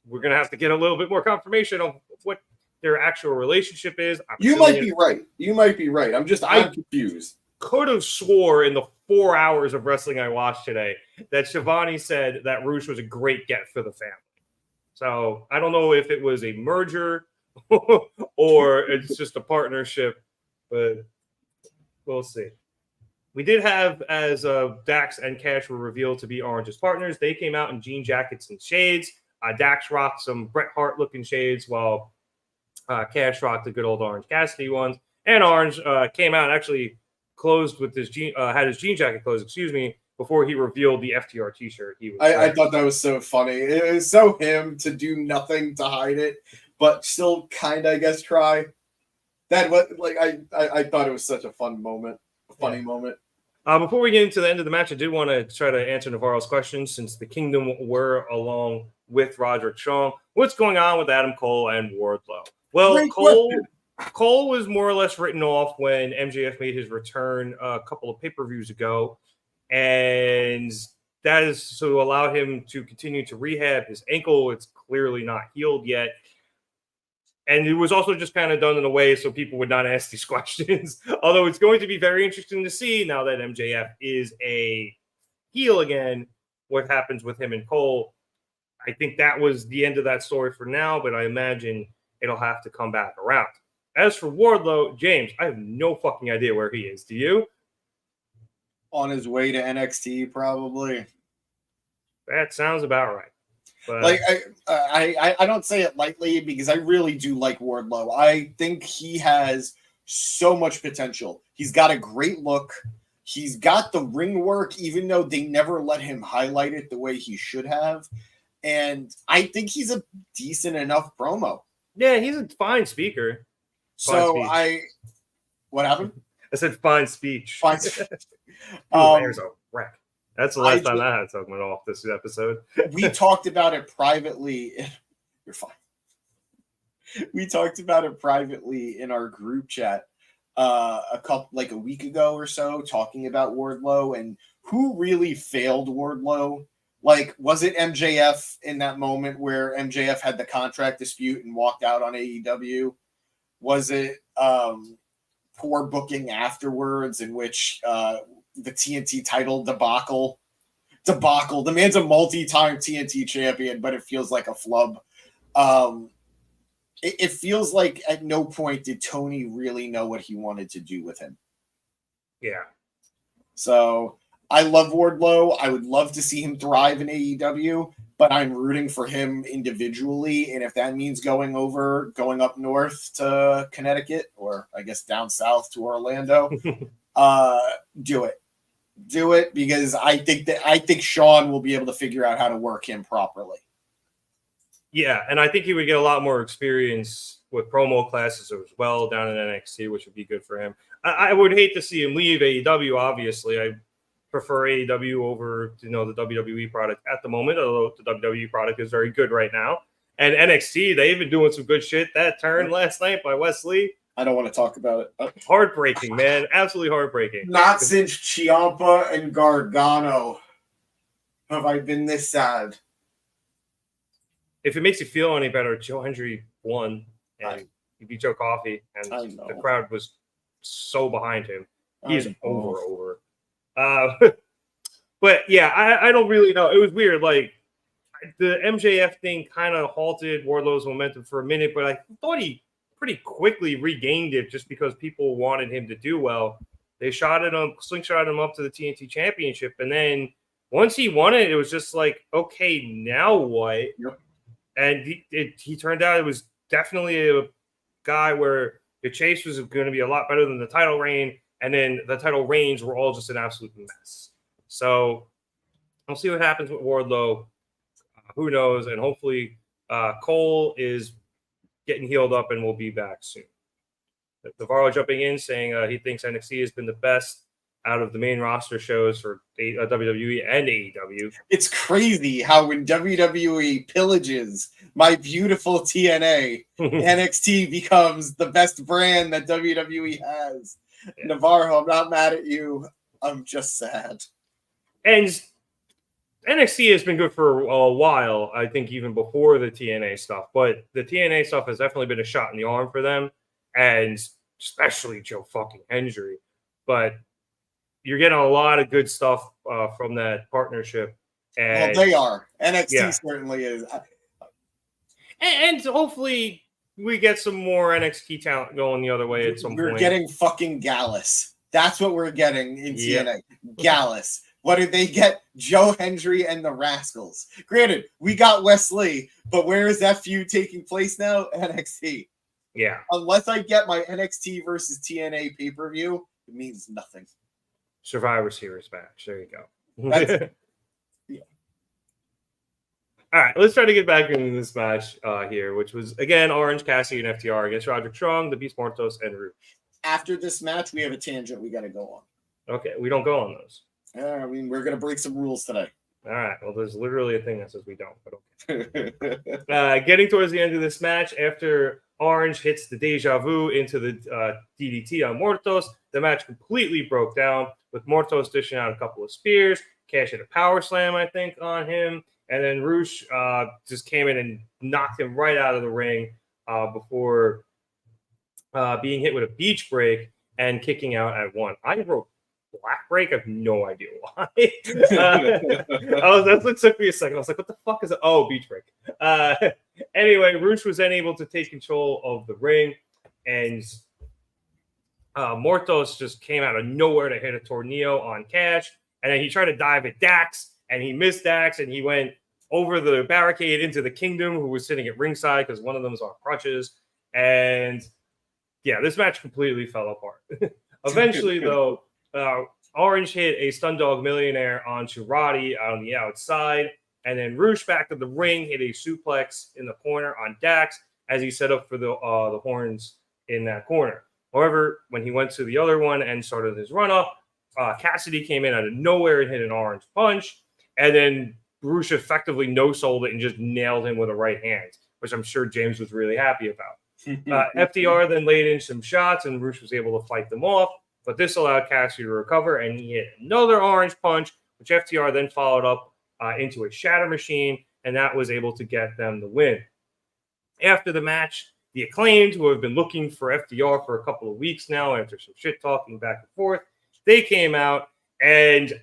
We're going to have to get a little bit more confirmation of what their actual relationship is. You might be right. I'm confused. Could have swore in the 4 hours of wrestling I watched today that Shivani said that Roosh was a great get for the family. So I don't know if it was a merger or it's just a partnership, but we'll see. We did have, as Dax and Cash were revealed to be Orange's partners, they came out in jean jackets and shades. Dax rocked some Bret Hart looking shades, while Cash rocked the good old Orange Cassidy ones. And Orange came out and actually closed with his had his jean jacket closed, before he revealed the FTR t-shirt. I thought that was so funny. It was so him to do nothing to hide it, but still kind of, I guess, try. That was like I thought it was such a funny moment. Before we get into the end of the match, I did want to try to answer Navarro's question, since the Kingdom were along with Roderick Strong. What's going on with Adam Cole and Wardlow? Well, Cole was more or less written off when MJF made his return a couple of pay-per-views ago, and that is to allow him to continue to rehab his ankle. It's clearly not healed yet. And it was also just kind of done in a way so people would not ask these questions. Although it's going to be very interesting to see, now that MJF is a heel again, what happens with him and Cole. I think that was the end of that story for now, but I imagine it'll have to come back around. As for Wardlow, James, I have no fucking idea where he is. Do you? On his way to NXT, probably. That sounds about right. But like I don't say it lightly, because I really do like Wardlow. I think he has so much potential. He's got a great look. He's got the ring work, even though they never let him highlight it the way he should have. And I think he's a decent enough promo. Yeah, he's a fine speaker. What happened? I said fine speech. Fine. There's a wreck. That's the last time I had something off this episode. We talked about it privately. You're fine. We talked about it privately in our group chat a week ago or so, talking about Wardlow and who really failed Wardlow. Like, was it MJF in that moment where MJF had the contract dispute and walked out on AEW? Was it poor booking afterwards, in which the TNT title debacle? The man's a multi-time TNT champion, but it feels like a flub. It feels like at no point did Tony really know what he wanted to do with him. Yeah. So I love Wardlow. I would love to see him thrive in AEW, but I'm rooting for him individually. And if that means going up north to Connecticut, or I guess down south to Orlando, do it. Do it, because I think Sean will be able to figure out how to work him properly. Yeah, and I think he would get a lot more experience with promo classes as well down in NXT, which would be good for him. I would hate to see him leave AEW, obviously. I prefer AEW over the WWE product at the moment, although the WWE product is very good right now. And NXT, they've been doing some good shit. That turn last night by Wesley, I don't want to talk about it. Heartbreaking, man. Absolutely heartbreaking. Not since Ciampa and Gargano have I been this sad. If it makes you feel any better, Joe Hendry won, and he beat Joe Coffey, and the crowd was so behind him. He's over. But yeah, I don't really know. It was weird. Like, the MJF thing kind of halted Wardlow's momentum for a minute, but I thought he pretty quickly regained it just because people wanted him to do well. They slingshotted him up to the TNT Championship, and then once he won it, it was just like, okay, now what? Yep. And he turned out it was definitely a guy where the chase was going to be a lot better than the title reign, and then the title reigns were all just an absolute mess. So we'll see what happens with Wardlow. Who knows? And hopefully Cole is getting healed up and we'll be back soon. Navarro jumping in saying he thinks NXT has been the best out of the main roster shows for WWE and AEW. It's crazy how when WWE pillages my beautiful TNA, NXT becomes the best brand that WWE has. Yeah. Navarro, I'm not mad at you. I'm just sad. And NXT has been good for a while, I think, even before the TNA stuff. But the TNA stuff has definitely been a shot in the arm for them, and especially Joe fucking Hendry. But you're getting a lot of good stuff from that partnership. And well, they are. NXT certainly is. And hopefully we get some more NXT talent going the other way at some point. We're getting fucking Gallus. That's what we're getting in TNA. Gallus. What did they get? Joe Hendry and the Rascals. Granted, we got Wesley, but where is that feud taking place now? NXT. Yeah. Unless I get my NXT versus TNA pay-per-view, it means nothing. Survivor Series match. There you go. All right, let's try to get back into this match here, which was, again, Orange, Cassidy, and FTR against Roderick Strong, the Beast Mortos, and Rouge. After this match, we have a tangent we got to go on. Okay, we don't go on those. I mean, we're going to break some rules today. All right, well, there's literally a thing that says we don't, but okay. Getting towards the end of this match, after Orange hits the Deja Vu into the DDT on Mortos, the match completely broke down, with Mortos dishing out a couple of spears, Cash hit a power slam, I think, on him. And then Rouge just came in and knocked him right out of the ring before being hit with a beach break and kicking out at 1. I wrote black break. I have no idea why. That's what took me a second. I was like, what the fuck is it? Oh, beach break. Anyway, Rouge was then able to take control of the ring, and Mortos just came out of nowhere to hit a tornado on Cash. And then he tried to dive at Dax, and he missed Dax, and he went over the barricade into the Kingdom, who was sitting at ringside because one of them was on crutches. And yeah, this match completely fell apart. Eventually, though, Orange hit a Stun Dog Millionaire onto Roddy on the outside, and then Rouge back to the ring hit a suplex in the corner on Dax as he set up for the horns in that corner. However, when he went to the other one and started his run-up, Cassidy came in out of nowhere and hit an orange punch, and then Rouge effectively no-sold it and just nailed him with a right hand, which I'm sure James was really happy about. FDR then laid in some shots, and Rouge was able to fight them off, but this allowed Cassidy to recover, and he hit another orange punch, which FDR then followed up into a shatter machine, and that was able to get them the win. After the match, the Acclaimed, who have been looking for FDR for a couple of weeks now after some shit talking back and forth, they came out, and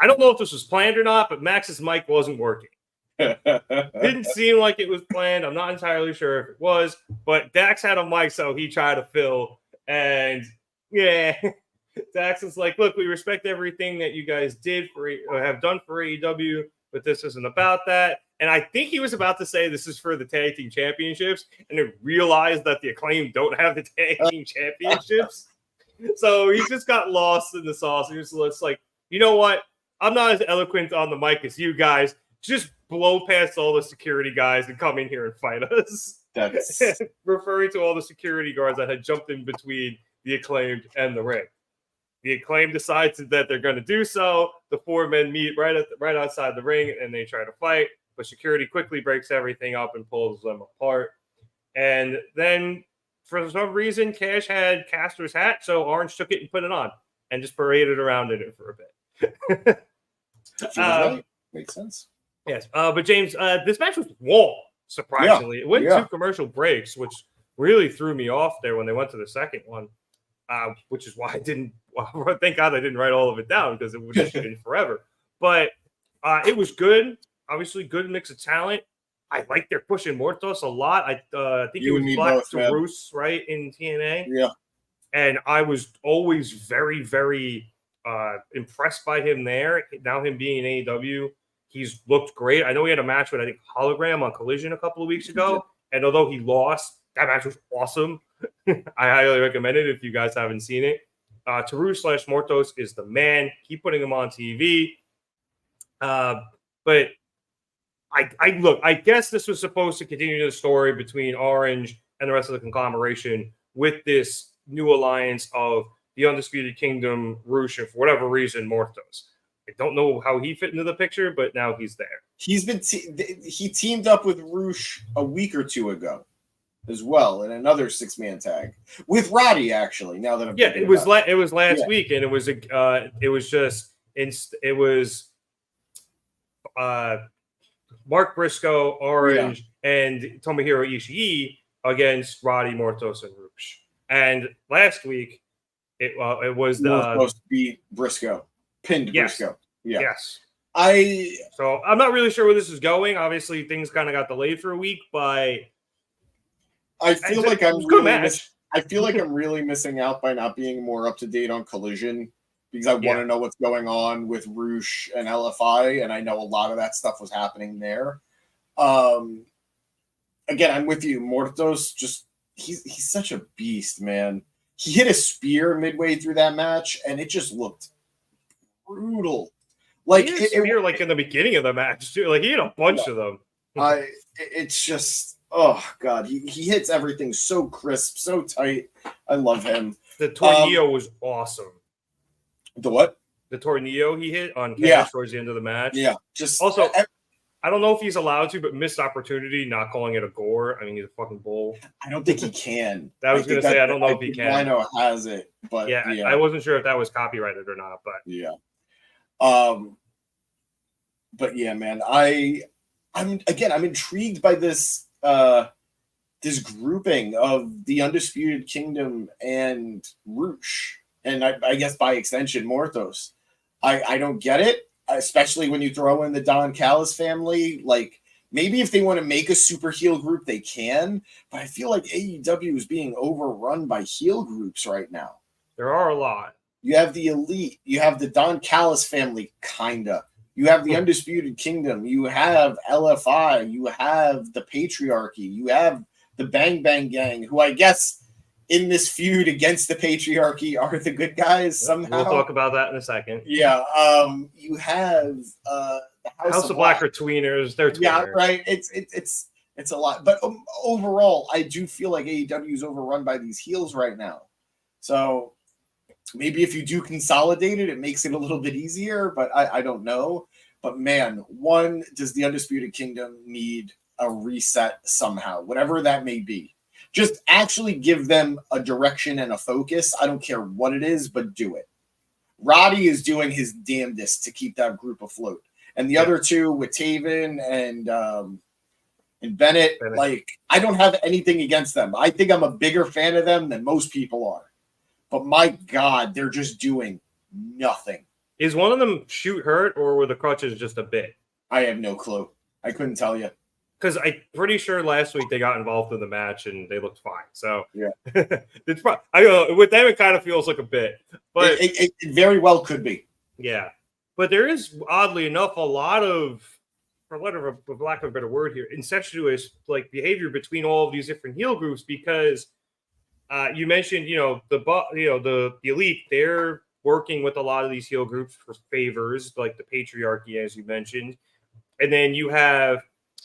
I don't know if this was planned or not, but Max's mic wasn't working. Didn't seem like it was planned. I'm not entirely sure if it was, but Dax had a mic, so he tried to fill. And yeah, Dax is like, look, we respect everything that you guys did or have done for AEW, but this isn't about that. And I think he was about to say this is for the tag team championships, and then realized that the Acclaim don't have the tag team championships. So he just got lost in the sauce. He was just like, you know what? I'm not as eloquent on the mic as you guys. Just blow past all the security guys and come in here and fight us. That's referring to all the security guards that had jumped in between the Acclaimed and the ring. The Acclaimed decides that they're going to do so. The four men meet right outside the ring, and they try to fight. But security quickly breaks everything up and pulls them apart. And then, for some reason, Cash had Caster's hat, so Orange took it and put it on and just paraded around in it for a bit. right. Makes sense. Yes, but James, this match was long, surprisingly. Yeah. It went 2 commercial breaks, which really threw me off there when they went to the second one, which is why I didn't – thank God I didn't write all of it down because it would have been forever. But it was good. Obviously, good mix of talent. I like their pushing Mortos a lot. I think it was Black to Roos, right, in TNA. Yeah. And I was always very, very impressed by him there. Now him being in AEW, he's looked great. I know he had a match with, I think, Hologram on Collision a couple of weeks ago. And although he lost, that match was awesome. I highly recommend it if you guys haven't seen it. Taru/Mortos is the man. Keep putting him on TV. But I guess this was supposed to continue the story between Orange and the rest of the conglomeration with this new alliance of the Undisputed Kingdom, Rouge, and for whatever reason, Mortos. I don't know how he fit into the picture, but now he's there. He's been he teamed up with Rouge a week or two ago as well in another 6-man tag with Roddy, actually. Now that I'm it was last week, and it was Mark Briscoe, Orange, and Tomohiro Ishii against Roddy, Mortos, and Roosh. And last week, it was supposed to be Briscoe. Pinned Briscoe. Yeah. Yes. So I'm not really sure where this is going. Obviously, things kind of got delayed for a week, but I feel like I'm really missing out by not being more up to date on Collision, because I want to know what's going on with Roosh and LFI, and I know a lot of that stuff was happening there. Again, I'm with you. Mortos, just he's such a beast, man. He hit a spear midway through that match, and it just looked brutal. Like he hit a spear like in the beginning of the match too. Like he hit a bunch of them. It's just, oh god, he hits everything so crisp, so tight. I love him. The tornillo was awesome. The what? The tornillo he hit on Cash towards the end of the match. Yeah, just also. I don't know if he's allowed to, but missed opportunity, not calling it a gore. I mean, he's a fucking bull. I don't think he can. I was going to say, I don't know if he can. Rhino has it, but yeah, I wasn't sure if that was copyrighted or not, but yeah. But yeah, man, I'm intrigued by this this grouping of the Undisputed Kingdom and Roosh, and I guess by extension Mortos. I don't get it. Especially when you throw in the Don Callis family, like maybe if they want to make a super heel group, they can. But I feel like AEW is being overrun by heel groups right now. There are a lot. You have the Elite. You have the Don Callis family, kinda. You have the Undisputed Kingdom. You have LFI. You have the Patriarchy. You have the Bang Bang Gang, who I guess in this feud against the Patriarchy are the good guys somehow. We'll talk about that in a second. Yeah. You have the House of Black are tweeners. They're tweeners. Yeah, right. It's a lot. But overall, I do feel like AEW is overrun by these heels right now. So maybe if you do consolidate it makes it a little bit easier, but I don't know. But man, does the Undisputed Kingdom need a reset somehow, whatever that may be. Just actually give them a direction and a focus. I don't care what it is, but do it. Roddy is doing his damnedest to keep that group afloat. And the other two with Taven and Bennett, like, I don't have anything against them. I think I'm a bigger fan of them than most people are. But my God, they're just doing nothing. Is one of them shoot hurt, or were the crutches just a bit? I have no clue. I couldn't tell you. Because I'm pretty sure last week they got involved in the match and they looked fine. So yeah, it's probably, I don't know, with them it kind of feels like a bit, but it very well could be. Yeah, but there is oddly enough a lot of, for lack of a better word here, incestuous like behavior between all of these different heel groups. Because you mentioned, the Elite, they're working with a lot of these heel groups for favors, like the Patriarchy, as you mentioned, and then you have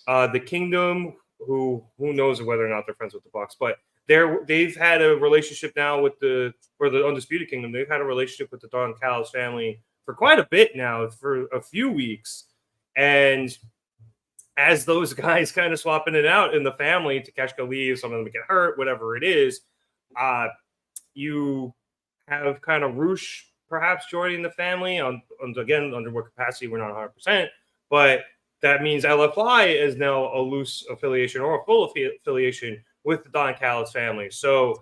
the Kingdom, who knows whether or not they're friends with the Bucks, but they've had a relationship now with the Undisputed Kingdom. They've had a relationship with the Don Callis family for quite a bit now, for a few weeks. And as those guys kind of swap in and out in the family, Takeshita leaves, some of them get hurt, whatever it is, you have kind of Roosh perhaps joining the family again, under what capacity, we're not 100%, but that means LFI is now a loose affiliation or a full affiliation with the Don Callis family. So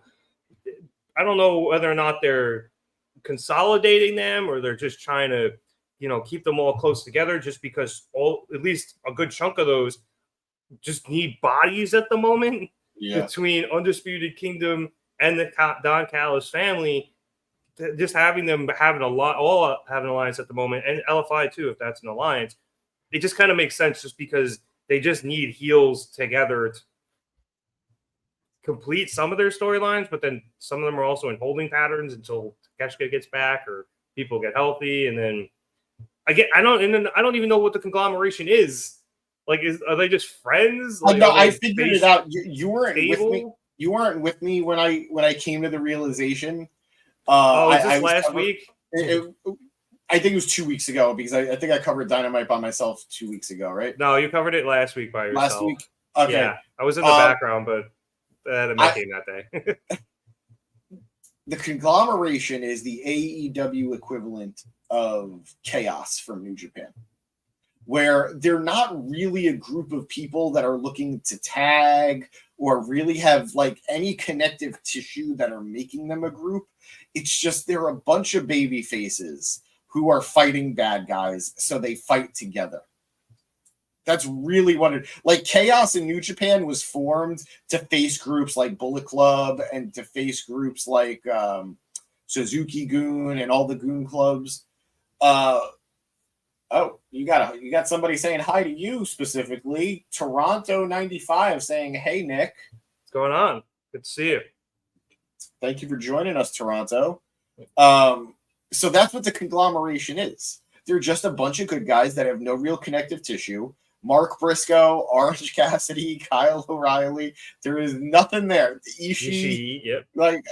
I don't know whether or not they're consolidating them or they're just trying to, keep them all close together, just because at least a good chunk of those just need bodies at the moment. Yeah. Between Undisputed Kingdom and the Don Callis family, just having them all have an alliance at the moment, and LFI too, if that's an alliance. It just kind of makes sense, just because they just need heels together to complete some of their storylines, but then some of them are also in holding patterns until Takeshita gets back or people get healthy, and then I don't even know what the conglomeration is. Like, are they just friends? Like, no, I figured it out. You weren't with me. You weren't with me when I came to the realization. Was this last week? I think it was 2 weeks ago, because I think I covered Dynamite by myself 2 weeks ago, right? No, you covered it last week by yourself. Last week? Okay. Yeah, I was in the background, but I had a meeting that day. The conglomeration is the AEW equivalent of Chaos from New Japan. where they're not really a group of people that are looking to tag or really have like any connective tissue that are making them a group. It's just they're a bunch of baby faces who are fighting bad guys, so they fight together. That's really what it like. Chaos in New Japan was formed to face groups like Bullet Club and to face groups like Suzuki Goon and all the Goon clubs. Oh, you got somebody saying hi to you specifically. Toronto 95 saying, "Hey Nick, What's going on? Good to see you." thank you for joining us, Toronto." So that's what the conglomeration is. They're just a bunch of good guys that have no real connective tissue. Mark Briscoe, Orange Cassidy, Kyle O'Reilly. There is nothing there. Ishii, Yep. like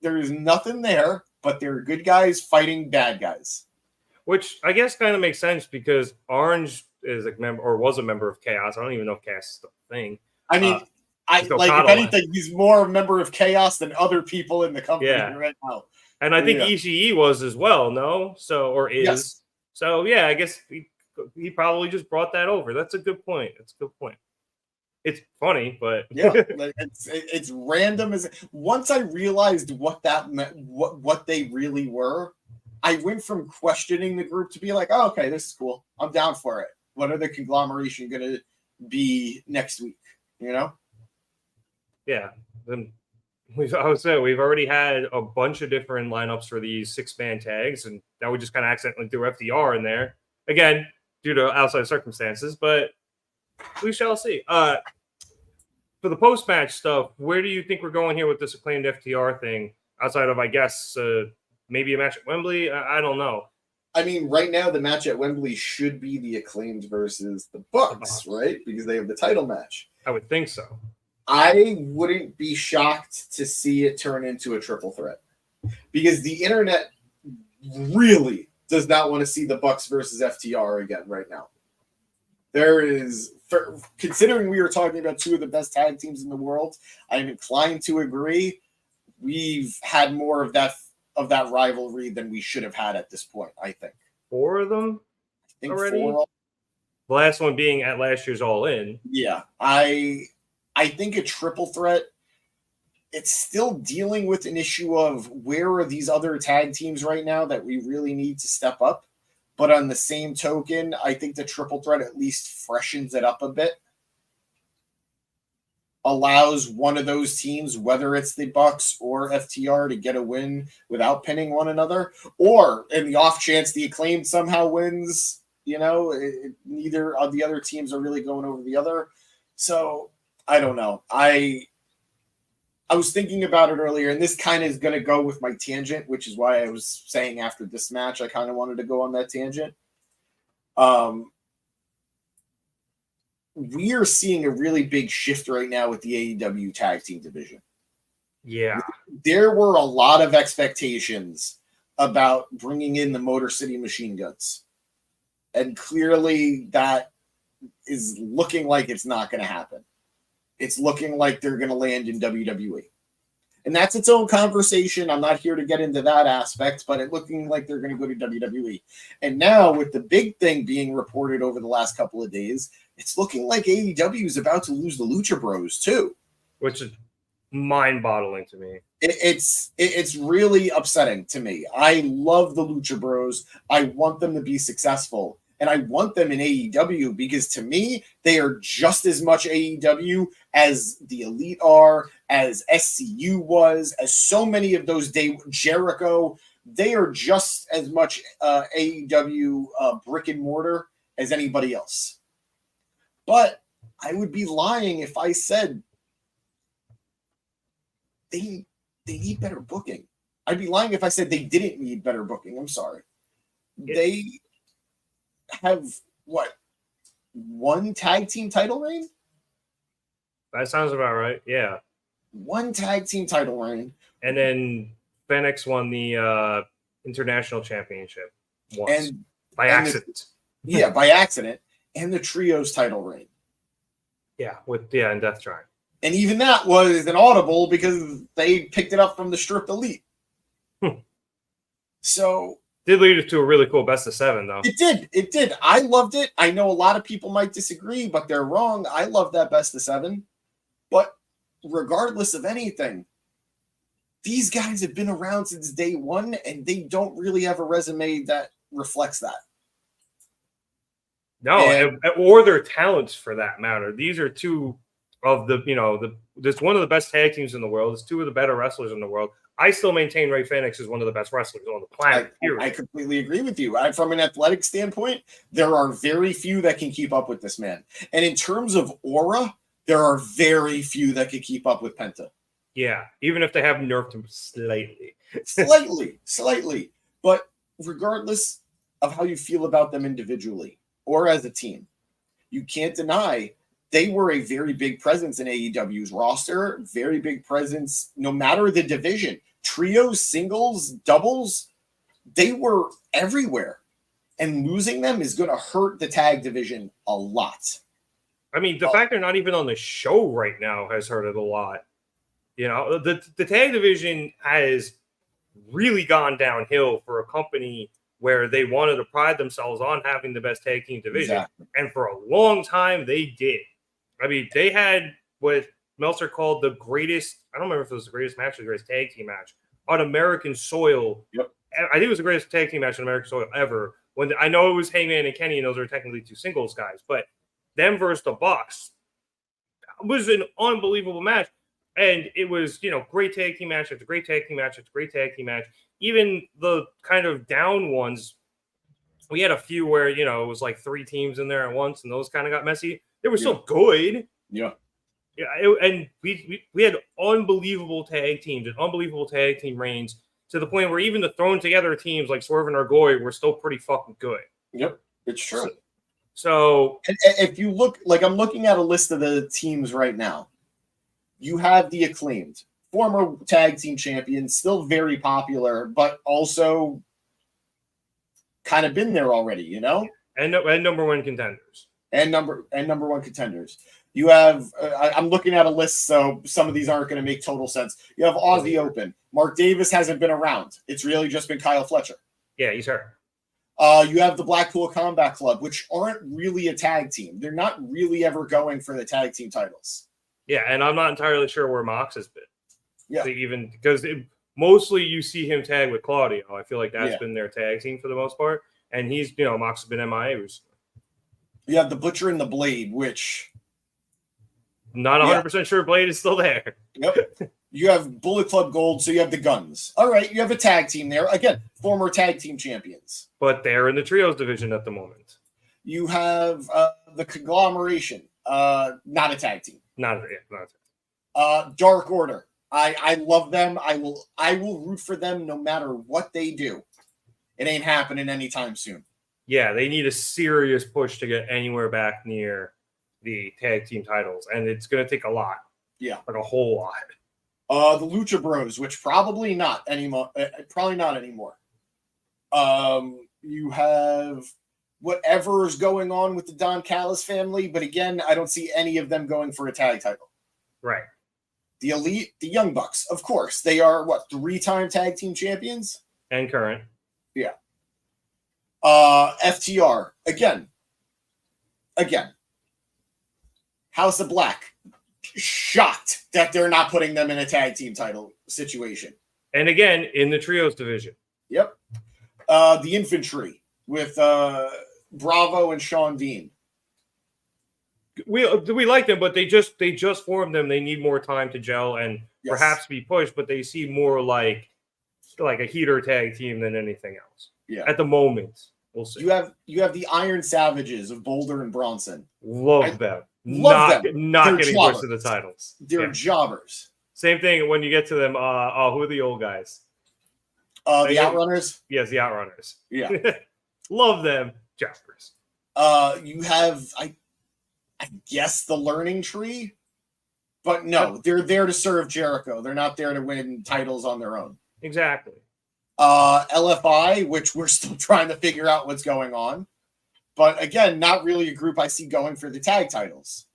there is nothing there, but they're good guys fighting bad guys. Which I guess kind of makes sense because Orange is a member or was a member of Chaos. I don't even know if Chaos is still a thing. I mean, Let's go like if Kyle. anything, he's more a member of Chaos than other people in the company Yeah. right now. And I think Yeah. Ishii was as well, no? So, or is. Yes. So, yeah, I guess he probably just brought that over. That's a good point. It's a good point. It's funny, but Yeah, like it's random. As once I realized what that meant, what they really were, I went from questioning the group to be like, oh, okay, this is cool. I'm down for it. What are the conglomeration going to be next week? You know? yeah. Then I would say we've already had a bunch of different lineups for these 6-man tags, and now we just kind of accidentally threw FDR in there again due to outside circumstances, but we shall see. For the post-match stuff, where do you think we're going here with this acclaimed FTR thing? Outside of, I guess, maybe a match at Wembley? I don't know. I mean, right now the match at Wembley should be the Acclaimed versus the Bucks, right? Because they have the title match. I would think so. I wouldn't be shocked to see it turn into a triple threat because the internet really does not want to see the Bucks versus FTR again right now. There is, considering we were talking about two of the best tag teams in the world, I'm inclined to agree. We've had more of that rivalry than we should have had at this point, I think. 4 of them I think already? 4. The last one being at last year's All In. Yeah, I think a triple threat, it's still dealing with an issue of where are these other tag teams right now that we really need to step up. But on the same token, I think the triple threat at least freshens it up a bit. Allows one of those teams, whether it's the Bucks or FTR, to get a win without pinning one another. Or in the off chance the Acclaimed somehow wins, neither of the other teams are really going over the other. So I don't know. I was thinking about it earlier, and this kind of is going to go with my tangent, which is why I was saying after this match, I kind of wanted to go on that tangent. We are seeing a really big shift right now with the AEW tag team division. Yeah. There were a lot of expectations about bringing in the Motor City Machine Guns. And clearly that is looking like it's not going to happen. It's looking like they're going to land in WWE. And that's its own conversation. I'm not here to get into that aspect, but it's looking like they're going to go to WWE. And now with the big thing being reported over the last couple of days, it's looking like AEW is about to lose the Lucha Bros too. Which is mind-boggling to me. It's really upsetting to me. I love the Lucha Bros. I want them to be successful. And I want them in AEW because to me, they are just as much AEW as the Elite are, as SCU was, as so many of those Jericho. They are just as much AEW brick and mortar as anybody else. But I would be lying if I said they need better booking. I'd be lying if I said they didn't need better booking. I'm sorry. They have one tag team title reign? That sounds about right. Yeah. One tag team title reign. And then Fenix won the international championship once by accident. By accident. And the trios title reign. Yeah, and Death Giant. And even that was an audible because they picked it up from the stripped Elite. So Did lead to a really cool best of 7, though. It did. I loved it. I know a lot of people might disagree, but they're wrong. I love that best of 7. But regardless of anything, these guys have been around since day one, and they don't really have a resume that reflects that. No, or their talents for that matter. These are two of it's one of the best tag teams in the world. It's two of the better wrestlers in the world. I still maintain Ray Phoenix is one of the best wrestlers on the planet. I completely agree with you. From an athletic standpoint, there are very few that can keep up with this man. And in terms of aura, there are very few that can keep up with Penta. Yeah, even if they have nerfed him slightly. Slightly. But regardless of how you feel about them individually or as a team, you can't deny they were a very big presence in AEW's roster, very big presence no matter the division. Trios, singles, doubles, they were everywhere. And losing them is going to hurt the tag division a lot. I mean, the fact they're not even on the show right now has hurt it a lot. The tag division has really gone downhill for a company where they wanted to pride themselves on having the best tag team division. Exactly. And for a long time, they did. I mean, they had what Meltzer called the greatest, I don't remember if it was the greatest match or the greatest tag team match on American soil. Yep. I think it was the greatest tag team match on American soil ever. When I know it was Hangman and Kenny, and those are technically two singles guys, but them versus the Bucks was an unbelievable match. And it was, great tag team match after great tag team match after great tag team match. Even the kind of down ones, we had a few where, it was like 3 teams in there at once, and those kind of got messy. They were still good. Yeah. Yeah. And we had unbelievable tag teams and unbelievable tag team reigns to the point where even the thrown together teams like Swerve and Argoy were still pretty fucking good. Yep. It's true. So if you look, like I'm looking at a list of the teams right now, you have the Acclaimed, former tag team champions, still very popular, but also kind of been there already, And number one contenders. And number one contenders. You have, I'm looking at a list, so some of these aren't going to make total sense. You have Aussie Open. Mark Davis hasn't been around. It's really just been Kyle Fletcher. Yeah, he's hurt. You have the Blackpool Combat Club, which aren't really a tag team. They're not really ever going for the tag team titles. Yeah, and I'm not entirely sure where Mox has been. Yeah. Even because mostly you see him tag with Claudio. I feel like that's been their tag team for the most part. And he's, Mox has been MIA recently. You have the Butcher and the Blade, which... Not 100% sure Blade is still there. Yep. You have Bullet Club Gold, so you have the Guns. All right, you have a tag team there. Again, former tag team champions. But they're in the trios division at the moment. You have the Conglomeration. Not a tag team. Not a tag team. Dark Order. I love them. I will root for them no matter what they do. It ain't happening anytime soon. Yeah, they need a serious push to get anywhere back near the tag team titles, and it's going to take a lot. Yeah. Like a whole lot. The Lucha Bros, which probably not anymore. You have whatever is going on with the Don Callis family, but again, I don't see any of them going for a tag title. Right. The Elite, the Young Bucks, of course. They are, 3-time tag team champions? And current. Yeah. FTR, again. House of Black, shocked that they're not putting them in a tag team title situation. And again, in the trios division. Yep. The Infantry with Bravo and Sean Dean. We like them, but they just formed them. They need more time to gel and perhaps be pushed, but they seem more like a heater tag team than anything else. Yeah. At the moment, we'll see. You have the Iron Savages of Boulder and Bronson. Love them. Love them. Not getting pushed to the titles. They're jobbers. Same thing when you get to them. Who are the old guys? The Outrunners? Yes, the Outrunners. Yeah. Love them. Jobbers. You have, I guess, the Learning Tree. But no, they're there to serve Jericho. They're not there to win titles on their own. Exactly. LFI, which we're still trying to figure out what's going on. But again, not really a group I see going for the tag titles.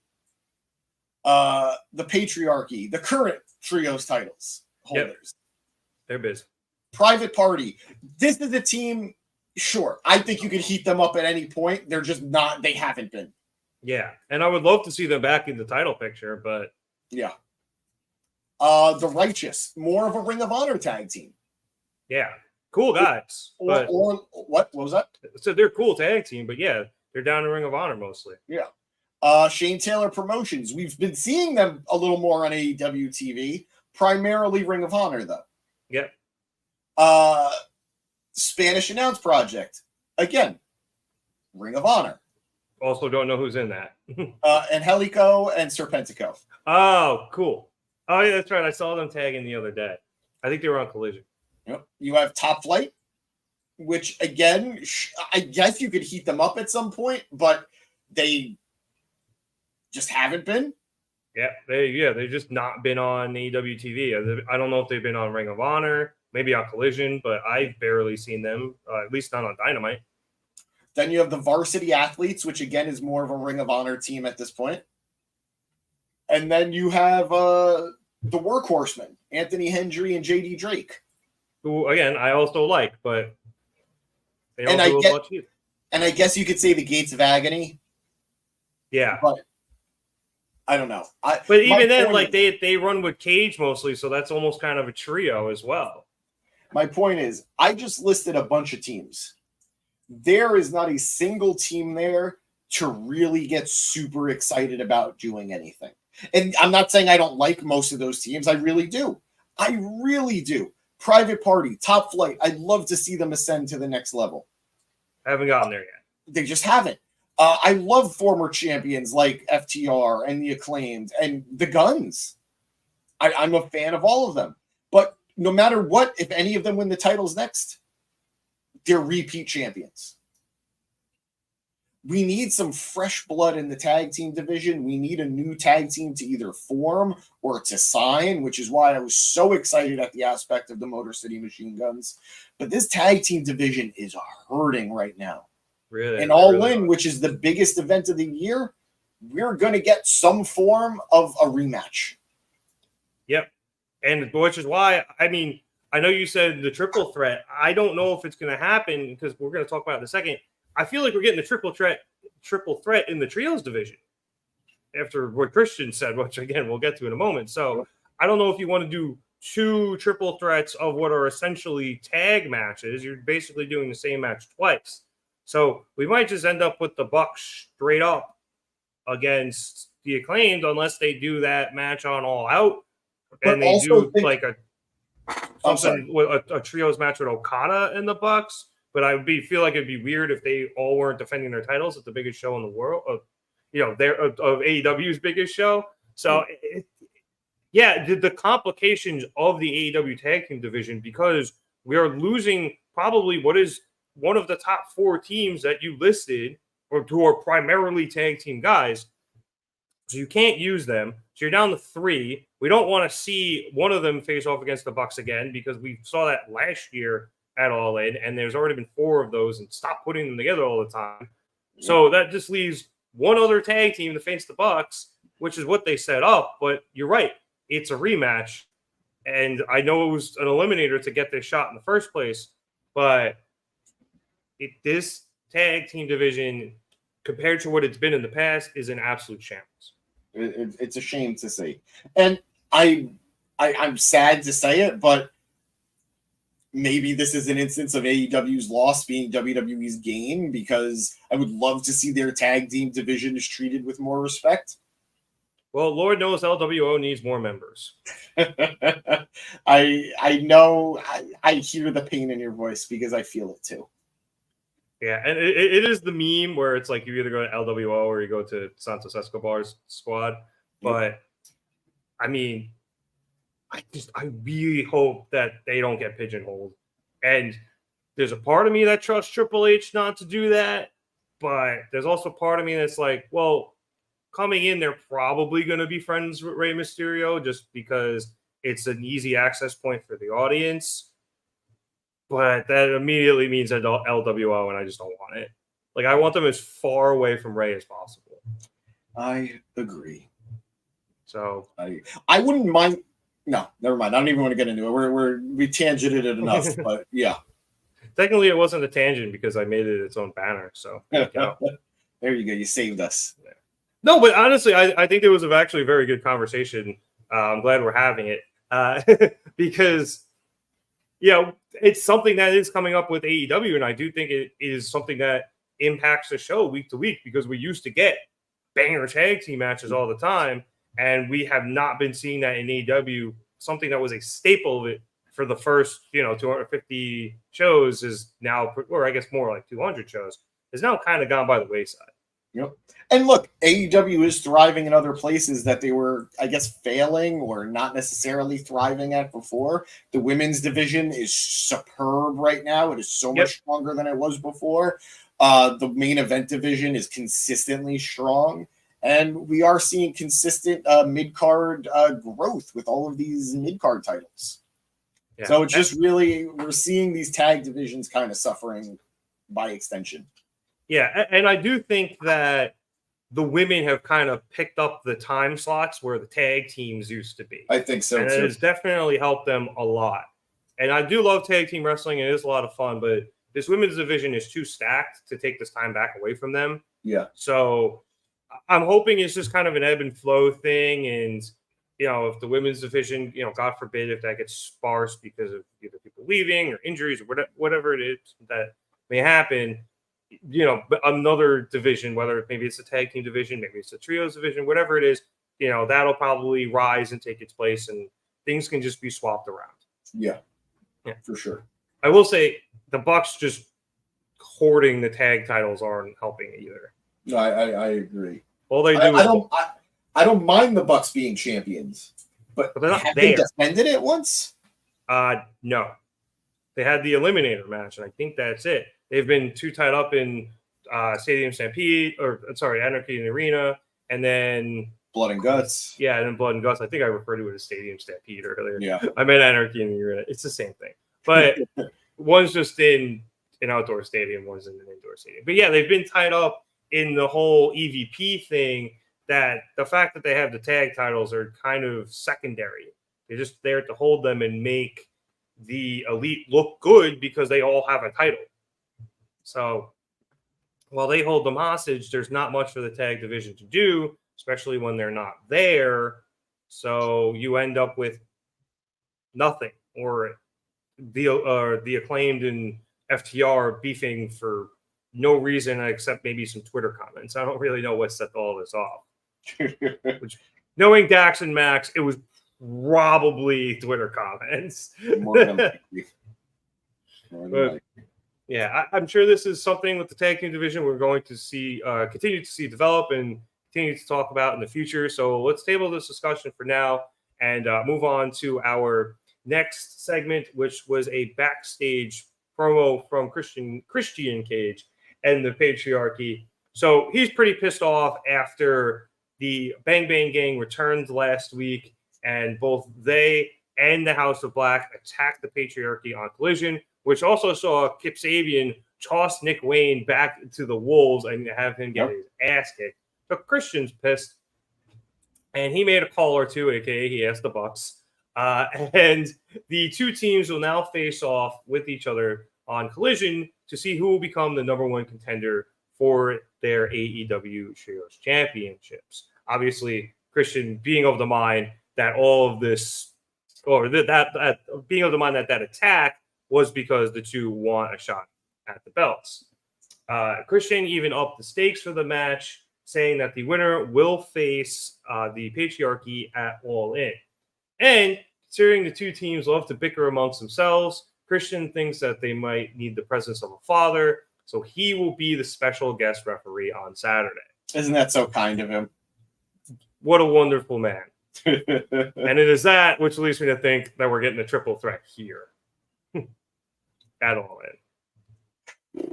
The Patriarchy, the current trios titles holders. Yep. They're busy. Private Party. This is a team, sure. I think you could heat them up at any point. They're just not, they haven't been. Yeah. And I would love to see them back in the title picture, but. Yeah. The Righteous, more of a Ring of Honor tag team. Yeah. Cool guys. Or what was that? So they're a cool tag team, but yeah, they're down in Ring of Honor mostly. Yeah. Shane Taylor Promotions. We've been seeing them a little more on AEW TV, primarily Ring of Honor, though. Yep. Spanish Announce Project. Again, Ring of Honor. Also don't know who's in that. Angelico and Serpentico. Oh, cool. Oh, yeah, that's right. I saw them tagging the other day. I think they were on Collision. Yep. You have Top Flight, which, again, I guess you could heat them up at some point, but they just haven't been. Yeah, they've just not been on AEW TV. I don't know if they've been on Ring of Honor, maybe on Collision, but I've barely seen them, at least not on Dynamite. Then you have the Varsity Athletes, which again is more of a Ring of Honor team at this point. And then you have the Workhorsemen, Anthony Hendry and JD Drake. Who, again, I also like, but they don't do a much either. And I guess you could say the Gates of Agony. Yeah. But I don't know. But even then, like they run with Cage mostly, so that's almost kind of a trio as well. My point is, I just listed a bunch of teams. There is not a single team there to really get super excited about doing anything. And I'm not saying I don't like most of those teams. I really do. I really do. Private Party, Top Flight. I'd love to see them ascend to the next level. I haven't gotten there yet. They just haven't. I love former champions like FTR and the Acclaimed and the Guns. I'm a fan of all of them. But no matter what, if any of them win the titles next, they're repeat champions. We need some fresh blood in the tag team division. We need a new tag team to either form or to sign, which is why I was so excited at the aspect of the Motor City Machine Guns. But this tag team division is hurting right now. Really? And All In, which is the biggest event of the year, we're going to get some form of a rematch. Yep. And which is why, I mean, I know you said the triple threat. I don't know if it's going to happen because we're going to talk about it in a second. I feel like we're getting the triple threat in the trios division after what Christian said, which again we'll get to in a moment. So I don't know if you want to do two triple threats of what are essentially tag matches. You're basically doing the same match twice. So we might just end up with the Bucks straight up against the Acclaimed unless they do that match on All Out and they do like a trios match with Okada and the Bucks. But feel like it'd be weird if they all weren't defending their titles at the biggest show in the world, of AEW's biggest show. So, the complications of the AEW tag team division, because we are losing probably what is one of the top four teams that you listed, or who are primarily tag team guys. So you can't use them. So you're down to three. We don't want to see one of them face off against the Bucks again because we saw that last year at All In, and there's already been four of those, and stop putting them together all the time. So that just leaves one other tag team to face the Bucks, which is what they set up. But you're right, it's a rematch, and I know it was an eliminator to get this shot in the first place, but this tag team division, compared to what it's been in the past, is an absolute shambles. It's a shame to see, and I'm sad to say it, but maybe this is an instance of AEW's loss being WWE's gain, because I would love to see their tag team divisions treated with more respect. Well, Lord knows LWO needs more members. I know. I hear the pain in your voice because I feel it too. Yeah, and it is the meme where it's like you either go to LWO or you go to Santos Escobar's squad. But, I mean, I really hope that they don't get pigeonholed. And there's a part of me that trusts Triple H not to do that, but there's also a part of me that's like, well, coming in, they're probably going to be friends with Rey Mysterio just because it's an easy access point for the audience. But that immediately means that LWO, and I just don't want it. Like, I want them as far away from Rey as possible. I agree. So I wouldn't mind. No, never mind. I don't even want to get into it. We tangented it enough, but yeah. Technically, it wasn't a tangent because I made it its own banner. So there you go. There you go. You saved us. Yeah. No, but honestly, I think it was actually a very good conversation. I'm glad we're having it because, it's something that is coming up with AEW, and I do think it is something that impacts the show week to week because we used to get banger tag team matches all the time, and we have not been seeing that in AEW. Something that was a staple of it for the first, 250 shows is now, or I guess more like 200 shows, is now kind of gone by the wayside. Yep. And look, AEW is thriving in other places that they were, I guess, failing or not necessarily thriving at before. The women's division is superb right now. It is so much stronger than it was before. The main event division is consistently strong. And we are seeing consistent mid-card growth with all of these mid-card titles. Yeah. So it's just really, we're seeing these tag divisions kind of suffering by extension. Yeah, and I do think that the women have kind of picked up the time slots where the tag teams used to be. I think so, and too. It has definitely helped them a lot. And I do love tag team wrestling. It is a lot of fun, but this women's division is too stacked to take this time back away from them. Yeah. So I'm hoping it's just kind of an ebb and flow thing. And, if the women's division, God forbid if that gets sparse because of either people leaving or injuries or whatever it is that may happen, another division, whether maybe it's a tag team division, maybe it's a trios division, whatever it is, that'll probably rise and take its place and things can just be swapped around. Yeah, for sure. I will say the Bucks just hoarding the tag titles aren't helping either. No, I agree. All they do I don't mind the Bucks being champions, but they're not have there. They defended it once? No. They had the Eliminator match, and I think that's it. They've been too tied up in Stadium Stampede, Anarchy in the Arena, and then Blood and Guts. Yeah, and then Blood and Guts. I think I referred to it as Stadium Stampede earlier. Yeah. I meant Anarchy in the Arena. It's the same thing. But one's just in an outdoor stadium, one's in an indoor stadium. But yeah, they've been tied up in the whole EVP thing that the fact that they have the tag titles are kind of secondary. They're just there to hold them and make the elite look good because they all have a title. So while they hold them hostage, there's not much for the tag division to do, especially when they're not there. So you end up with nothing, or the Acclaimed and FTR beefing for no reason except maybe some Twitter comments. I don't really know what set all this off. Which, knowing Dax and Max, it was probably Twitter comments. Yeah, I'm sure this is something with the tag team division we're going to see, continue to see develop and continue to talk about in the future. So let's table this discussion for now and move on to our next segment, which was a backstage promo from Christian Cage and the Patriarchy. So he's pretty pissed off after the Bang Bang Gang returned last week, and both they and the House of Black attacked the Patriarchy on Collision, which also saw Kip Sabian toss Nick Wayne back to the Wolves and have him get his ass kicked. So Christian's pissed, and he made a call or two, aka he asked the Bucks. And the two teams will now face off with each other on Collision to see who will become the number one contender for their AEW Trios Championships. Obviously, Christian being of the mind that all of this, or that being of the mind that attack was because the two want a shot at the belts. Christian even upped the stakes for the match, saying that the winner will face the Patriarchy at All In. And considering the two teams love to bicker amongst themselves, Christian thinks that they might need the presence of a father, so he will be the special guest referee on Saturday. Isn't that so kind of him? What a wonderful man. And it is that which leads me to think that we're getting a triple threat here. At All In.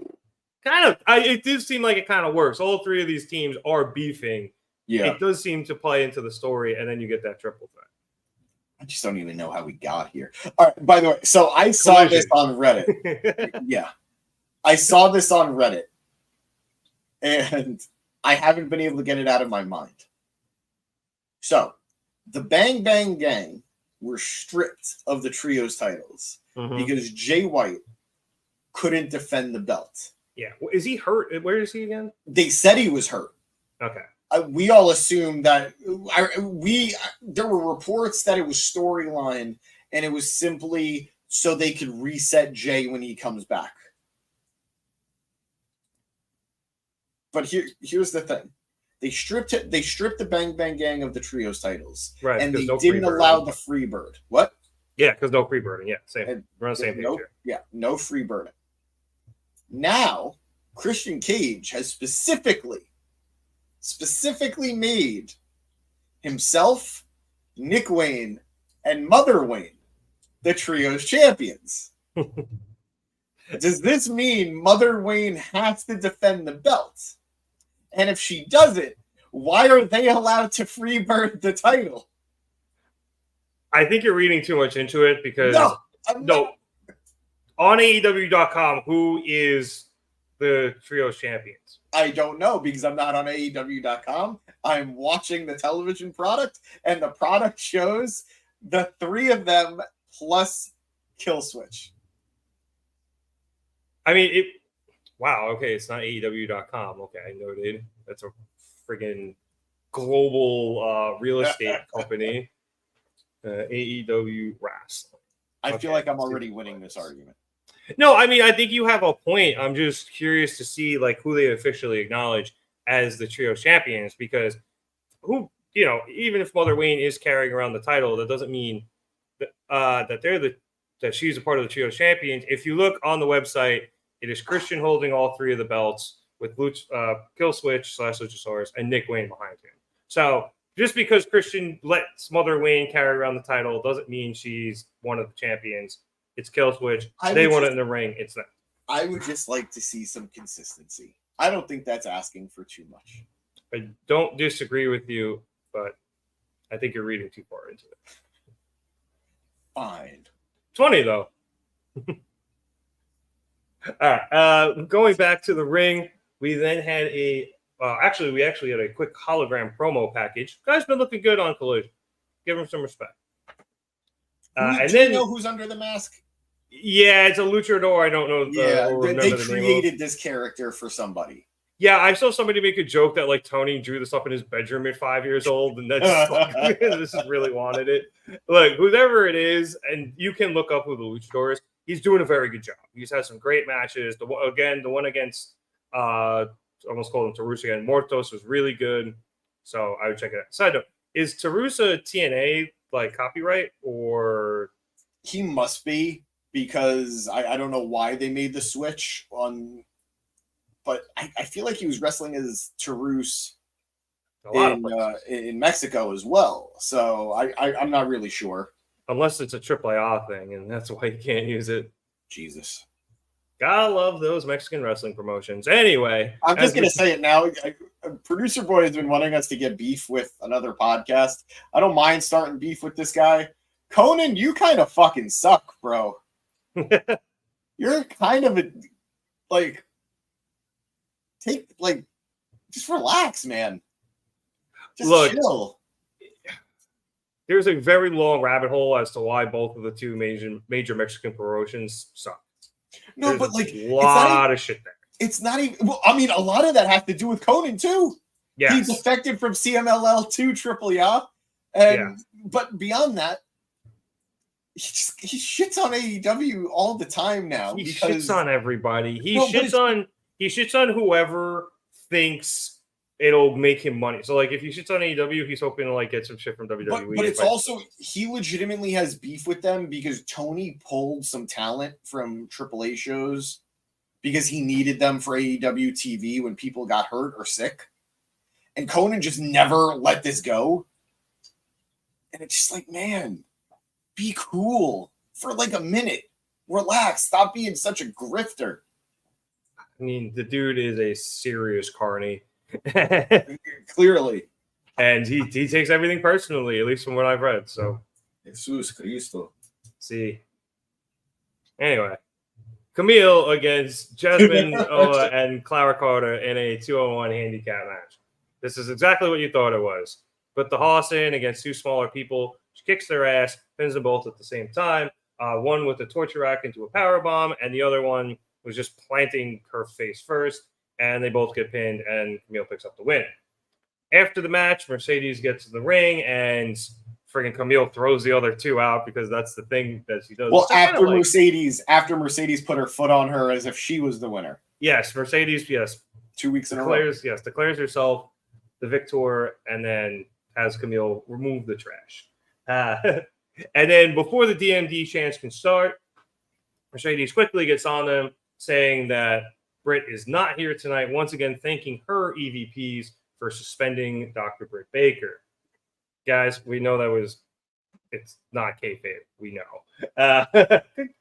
It does seem like it kind of works. All three of these teams are beefing. Yeah. It does seem to play into the story, and then you get that triple threat. I just don't even know how we got here. All right, by the way, so I saw this on Reddit. Yeah. I saw this on Reddit, and I haven't been able to get it out of my mind. So, the Bang Bang Gang were stripped of the trios titles Mhm. because Jay White couldn't defend the belt. Yeah. Is he hurt? Where is he again? They said he was hurt. Okay. We all assumed that there were reports that it was storyline and it was simply so they could reset Jay when he comes back. But here's the thing. They stripped the Bang Bang Gang of the trios titles. Right. And they no didn't allow the Freebird. What? Yeah, because no Freebirding. Yeah, same. We're on the same page here. Yeah, no Freebirding. Now, Christian Cage has specifically made himself, Nick Wayne, and Mother Wayne the trios champions. Does this mean Mother Wayne has to defend the belt? And if she doesn't, why are they allowed to freebird the title? I think you're reading too much into it because No. On AEW.com, who is the trios champions? I don't know because I'm not on AEW.com. I'm watching the television product, and the product shows the three of them plus Killswitch. I mean, wow, okay, it's not AEW.com. Okay, I noted. That's a friggin' global real estate company. AEW Wrestling. I feel like I'm already winning this argument. No, I mean, I think you have a point. I'm just curious to see like who they officially acknowledge as the trio champions, because even if Mother Wayne is carrying around the title, that doesn't mean that that she's a part of the trio champions. If you look on the website, it is Christian holding all three of the belts with Killswitch / Luchasaurus and Nick Wayne behind him. So just because Christian lets Mother Wayne carry around the title doesn't mean she's one of the champions. It's Killswitch. They want it in the ring. It's them. I would just like to see some consistency. I don't think that's asking for too much. I don't disagree with you, but I think you're reading too far into it. Fine. It's funny, though. All right. Going back to the ring, we then had we actually had a quick hologram promo package. Guy's been looking good on Collision. Give him some respect. And then you know who's under the mask? Yeah, it's a luchador. I don't know. They created this character for somebody. Yeah, I saw somebody make a joke that like Tony drew this up in his bedroom at 5 years old, and that's like, this is really wanted it. Look, whoever it is, and you can look up who the luchador is. He's doing a very good job. He's had some great matches. The one against almost called him Tarusa again. Mortos was really good, so I would check it out. Side note: is Tarusa TNA like copyright, or he must be, because I don't know why they made the switch on, but I feel like he was wrestling as Tarusa in Mexico as well. So I'm not really sure. Unless it's a AAA thing, and that's why you can't use it. Jesus. Gotta love those Mexican wrestling promotions. Anyway. I'm just going to say it now. Producer Boy has been wanting us to get beef with another podcast. I don't mind starting beef with this guy. Conan, you kind of fucking suck, bro. You're kind of just relax, man. Just chill. There's a very long rabbit hole as to why both of the two major Mexican promotions suck. No, There's but like a lot of shit there. It's not even. Well, I mean, a lot of that has to do with Conan too. Yeah, he defected from CMLL to AAA, but beyond that, he shits on AEW all the time now. He shits on everybody. He shits on whoever thinks it'll make him money. So like if he shits on AEW, he's hoping to like get some shit from WWE. But it's also, he legitimately has beef with them because Tony pulled some talent from AAA shows because he needed them for AEW TV when people got hurt or sick. And Conan just never let this go. And it's just like, man, be cool for like a minute. Relax. Stop being such a grifter. I mean, the dude is a serious carny. Clearly. And he takes everything personally, at least from what I've read. So Jesus Cristo. See. Anyway. Kamille against Jasmine Oa and Clara Carter in a 2-on-1 handicap match. This is exactly what you thought it was. Put the Hoss in against two smaller people. She kicks their ass, pins them both at the same time. One with a torture rack into a power bomb, and the other one was just planting her face first, and they both get pinned, and Kamille picks up the win. After the match, Mercedes gets in the ring, and friggin' Kamille throws the other two out because that's the thing that she does. Well, So after like, Mercedes put her foot on her as if she was the winner. Yes, Mercedes, 2 weeks in a row. Declares herself the victor, and then has Kamille remove the trash. And then before the DMD chants can start, Mercedes quickly gets on them, saying that Britt is not here tonight, once again thanking her EVPs for suspending Dr. Britt Baker. Guys, we know it's not kayfabe. We know.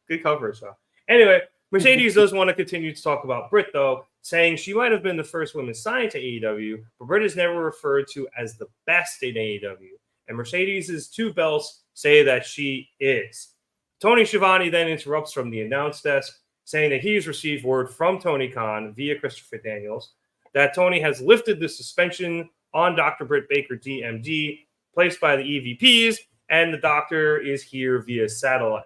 Good coverage, though. Anyway, Mercedes does want to continue to talk about Britt, though, saying she might have been the first woman signed to AEW, but Britt is never referred to as the best in AEW. And Mercedes' 2 belts say that she is. Tony Schiavone then interrupts from the announce desk, saying that he's received word from Tony Khan via Christopher Daniels that Tony has lifted the suspension on Dr. Britt Baker DMD placed by the EVPs, and the doctor is here via satellite.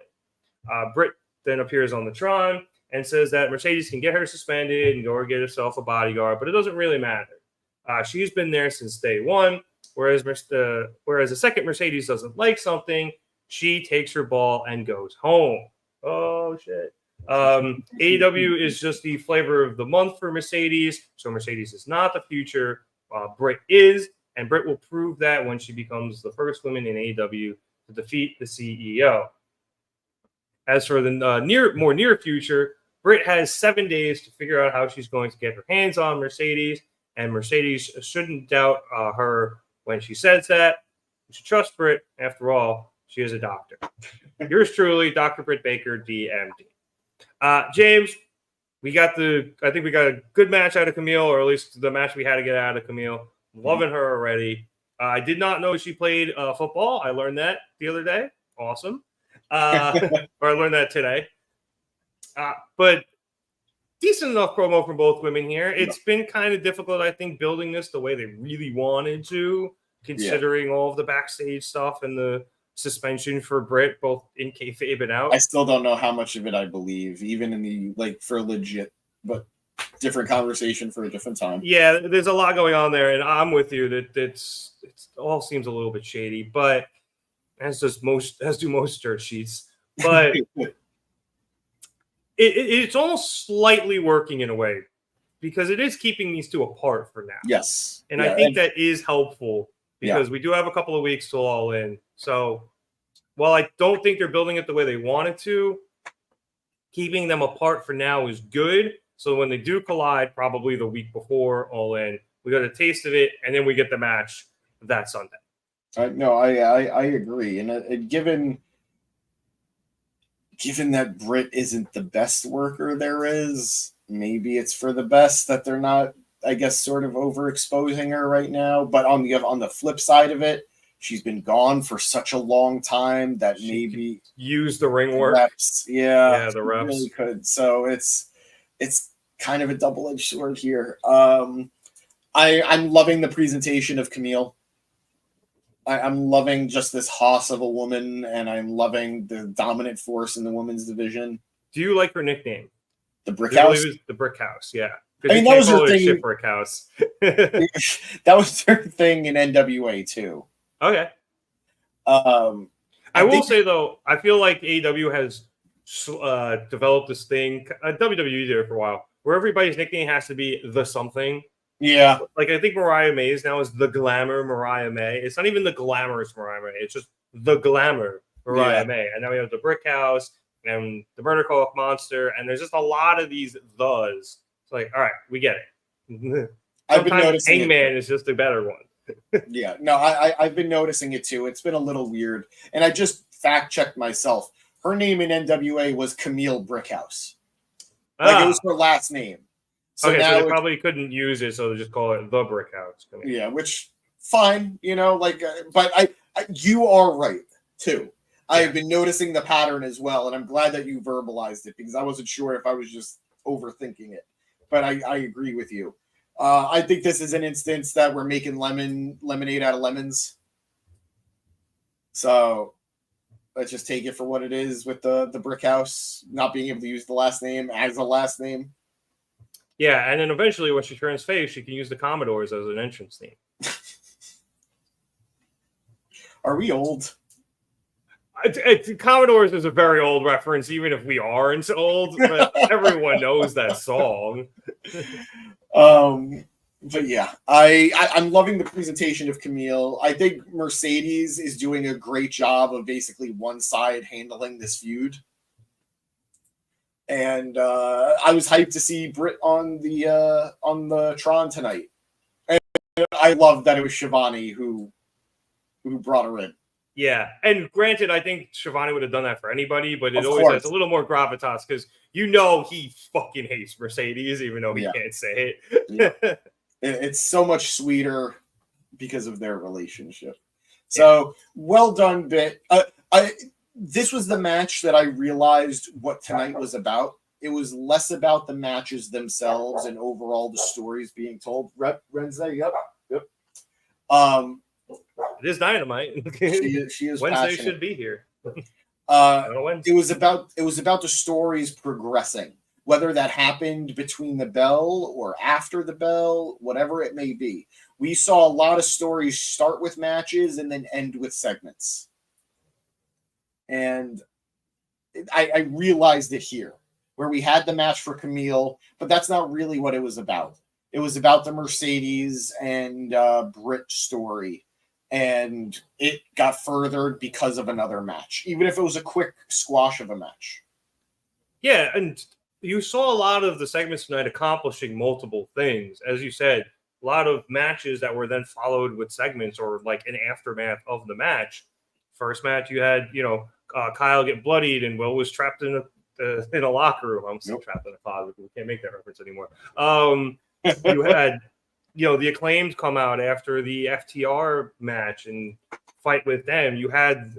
Britt then appears on the Tron and says that Mercedes can get her suspended and go get herself a bodyguard, but it doesn't really matter. She's been there since day one, whereas the second Mercedes doesn't like something, she takes her ball and goes home. Oh, shit. AEW is just the flavor of the month for Mercedes, so Mercedes is not the future. Britt is, and Britt will prove that when she becomes the first woman in AEW to defeat the CEO. As for the more near future, Britt has 7 days to figure out how she's going to get her hands on Mercedes, and Mercedes shouldn't doubt her when she says that. You should trust Britt. After all, she is a doctor. Yours truly, Dr. Britt Baker, DMD. James, I think we got a good match out of Kamille, or at least the match we had to get out of Kamille. Loving her already. I did not know she played football. I learned that the other day. Awesome. Or I learned that today. But decent enough promo from both women here. It's been kind of difficult, I think, building this the way they really wanted to, considering all of the backstage stuff and the suspension for Britt, both in kayfabe and out. I still don't know how much of it I believe, even in the for legit, but different conversation for a different time. Yeah, there's a lot going on there, and I'm with you that it all seems a little bit shady, but as do most dirt sheets. But it's almost slightly working in a way because it is keeping these two apart for now. Yes, and I think that is helpful because we do have a couple of weeks till All In. So while I don't think they're building it the way they wanted to, keeping them apart for now is good. So when they do collide, probably the week before All In, we got a taste of it, and then we get the match that Sunday. No, I agree. And given that Britt isn't the best worker there is, maybe it's for the best that they're not, I guess, sort of overexposing her right now. But on the flip side of it, she's been gone for such a long time that maybe use the ring work. Reps. Yeah, the reps really could. So it's kind of a double-edged sword here. I'm loving the presentation of Kamille. I'm loving just this hoss of a woman, and I'm loving the dominant force in the women's division. Do you like her nickname? The Brick House? The Brick House, yeah. I mean, that was her thing. Shit Brick House. That was her thing in NWA, too. Okay. I will say, though, I feel like AEW has developed this thing. WWE did it for a while, where everybody's nickname has to be the something. Yeah. Like, I think Mariah May's now is the Glamour Mariah May. It's not even the Glamorous Mariah May. It's just the Glamour Mariah May. And now we have the Brick House and the Murder Coke Monster. And there's just a lot of these thes. It's like, all right, we get it. I've been noticing Hangman is just a better one. Yeah. No, I've been noticing it, too. It's been a little weird. And I just fact-checked myself. Her name in NWA was Kamille Brickhouse. Like, it was her last name. So now they probably couldn't use it, so they just call it the Brick House. Yeah, which fine, but you are right too. I've been noticing the pattern as well, and I'm glad that you verbalized it because I wasn't sure if I was just overthinking it. But I agree with you. I think this is an instance that we're making lemonade out of lemons. So let's just take it for what it is with the brick house not being able to use the last name as a last name. Yeah, and then eventually when she turns face, she can use the Commodores as an entrance theme. Are we old? Commodores is a very old reference, even if we aren't old, but everyone knows that song. But yeah, I'm loving the presentation of Kamille. I think Mercedes is doing a great job of basically one side handling this feud. And I was hyped to see Britt on the Tron tonight. And I love that it was Shivani who brought her in. Yeah, and granted, I think Shivani would have done that for anybody, but it Of always course. has a little more gravitas because you know he fucking hates Mercedes, even though he can't say it. Yeah. It's so much sweeter because of their relationship. So well done, Bit. This was the match that I realized what tonight was about. It was less about the matches themselves and overall the stories being told. Wednesday, yep. It is Dynamite. She is Wednesday passionate. should be here. It was about the stories progressing, whether that happened between the bell or after the bell, whatever it may be. We saw a lot of stories start with matches and then end with segments. And I realized it here, where we had the match for Kamille, but that's not really what it was about. It was about the Mercedes and Britt story. And it got furthered because of another match, even if it was a quick squash of a match. Yeah, and you saw a lot of the segments tonight accomplishing multiple things. As you said, a lot of matches that were then followed with segments or like an aftermath of the match. First match, you had, Kyle get bloodied and Will was trapped in a locker room. I'm still trapped in a closet. We can't make that reference anymore. You had, the Acclaimed come out after the FTR match and fight with them. You had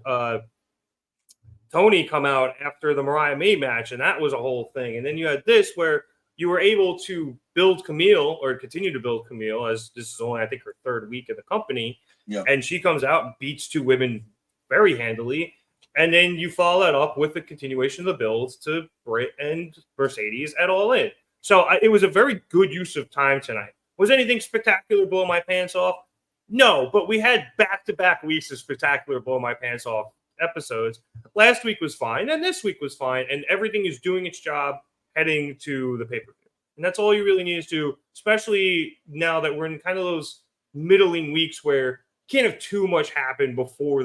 Tony come out after the Mariah May match, and that was a whole thing. And then you had this where you were able to build Kamille or continue to build Kamille, as this is only, I think, her third week in the company. Yeah. And she comes out and beats two women very handily. And then you follow that up with the continuation of the builds to Britt and Mercedes at All In. So it was a very good use of time tonight. Was anything spectacular blow my pants off? No, but we had back-to-back weeks of spectacular blow my pants off episodes. Last week was fine, and this week was fine, and everything is doing its job heading to the pay-per-view. And that's all you really need to do, especially now that we're in kind of those middling weeks where you can't have too much happen before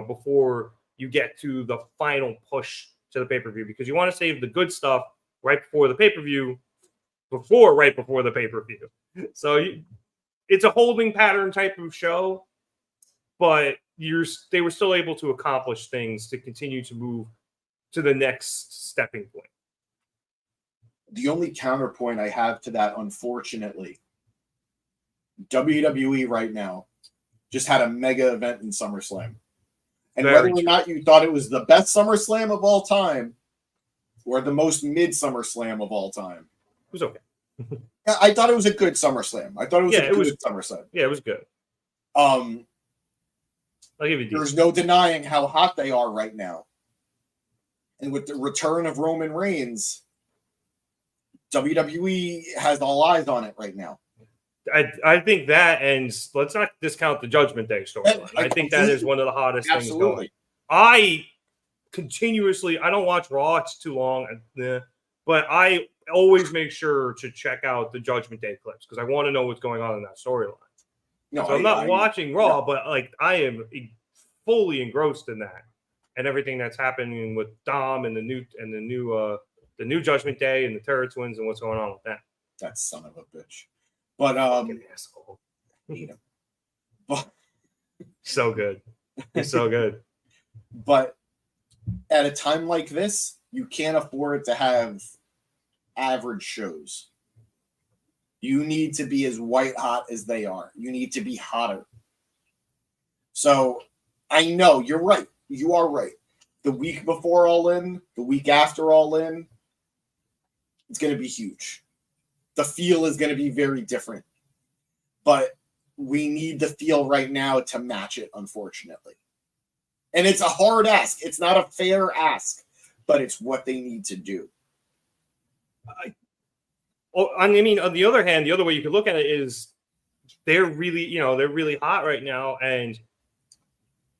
before you get to the final push to the pay-per-view, because you want to save the good stuff right before the pay-per-view, right before the pay-per-view. So it's a holding pattern type of show, but they were still able to accomplish things to continue to move to the next stepping point. The only counterpoint I have to that, unfortunately, WWE right now just had a mega event in SummerSlam. And whether or not you thought it was the best SummerSlam of all time or the most mid SummerSlam of all time, it was okay. I thought it was a good SummerSlam. I thought it was a good SummerSlam. Yeah, it was good. I'll give you there's no denying how hot they are right now. And with the return of Roman Reigns, WWE has all eyes on it right now. I think that, and let's not discount the Judgment Day storyline. I think that is one of the hottest things going. I don't watch Raw, it's too long, but I always make sure to check out the Judgment Day clips because I want to know what's going on in that storyline. No, so I'm not watching Raw, but I am fully engrossed in that and everything that's happening with Dom and the new Judgment Day and the Terror Twins and what's going on with that. That son of a bitch. But asshole. But so good. He's so good. But at a time like this, you can't afford to have average shows. You need to be as white hot as they are. You need to be hotter. So I know you're right. You are right. The week before All In, the week after All In, it's going to be huge. The feel is going to be very different. But we need the feel right now to match it, unfortunately. And it's a hard ask. It's not a fair ask, but it's what they need to do. I mean, on the other hand, the other way you could look at it is they're really hot right now, and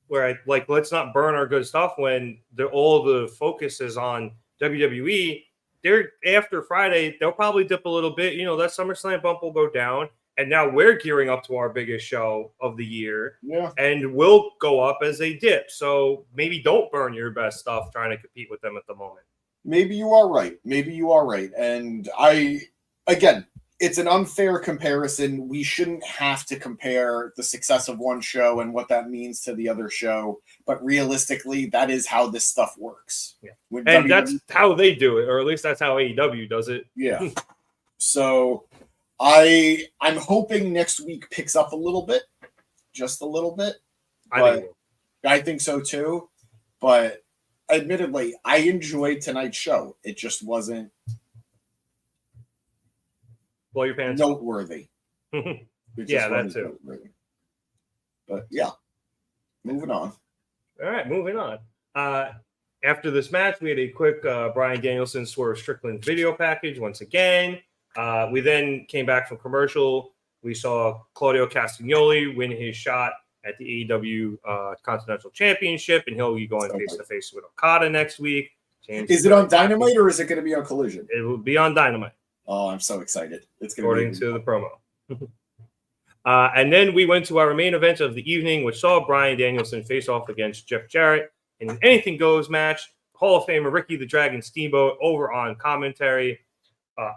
let's not burn our good stuff when all the focus is on WWE. They're after Friday, they'll probably dip a little bit. That SummerSlam bump will go down, and now we're gearing up to our biggest show of the year. Yeah, and we'll go up as they dip. So maybe don't burn your best stuff trying to compete with them at the moment. Maybe you are right. And again, it's an unfair comparison. We shouldn't have to compare the success of one show and what that means to the other show. But realistically, that is how this stuff works. Yeah. And WWE, that's how they do it, or at least that's how AEW does it. Yeah. So I'm hoping next week picks up a little bit, just a little bit. I think so too. But admittedly, I enjoyed tonight's show. It just wasn't blow your pants noteworthy. Yeah, that too. Noteworthy. But yeah, moving on. All right, moving on. After this match, we had a quick Bryan Danielson Swerve Strickland video package once again. We then came back from commercial. We saw Claudio Castagnoli win his shot at the AEW Continental Championship, and he'll be going face-to-face with Okada next week. Is it on Dynamite or is it going to be on Collision? It will be on Dynamite. Oh, I'm so excited. It's going according to the promo. And then we went to our main event of the evening, which saw Bryan Danielson face off against Jeff Jarrett in an anything goes match. Hall of Famer Ricky the Dragon Steamboat over on commentary.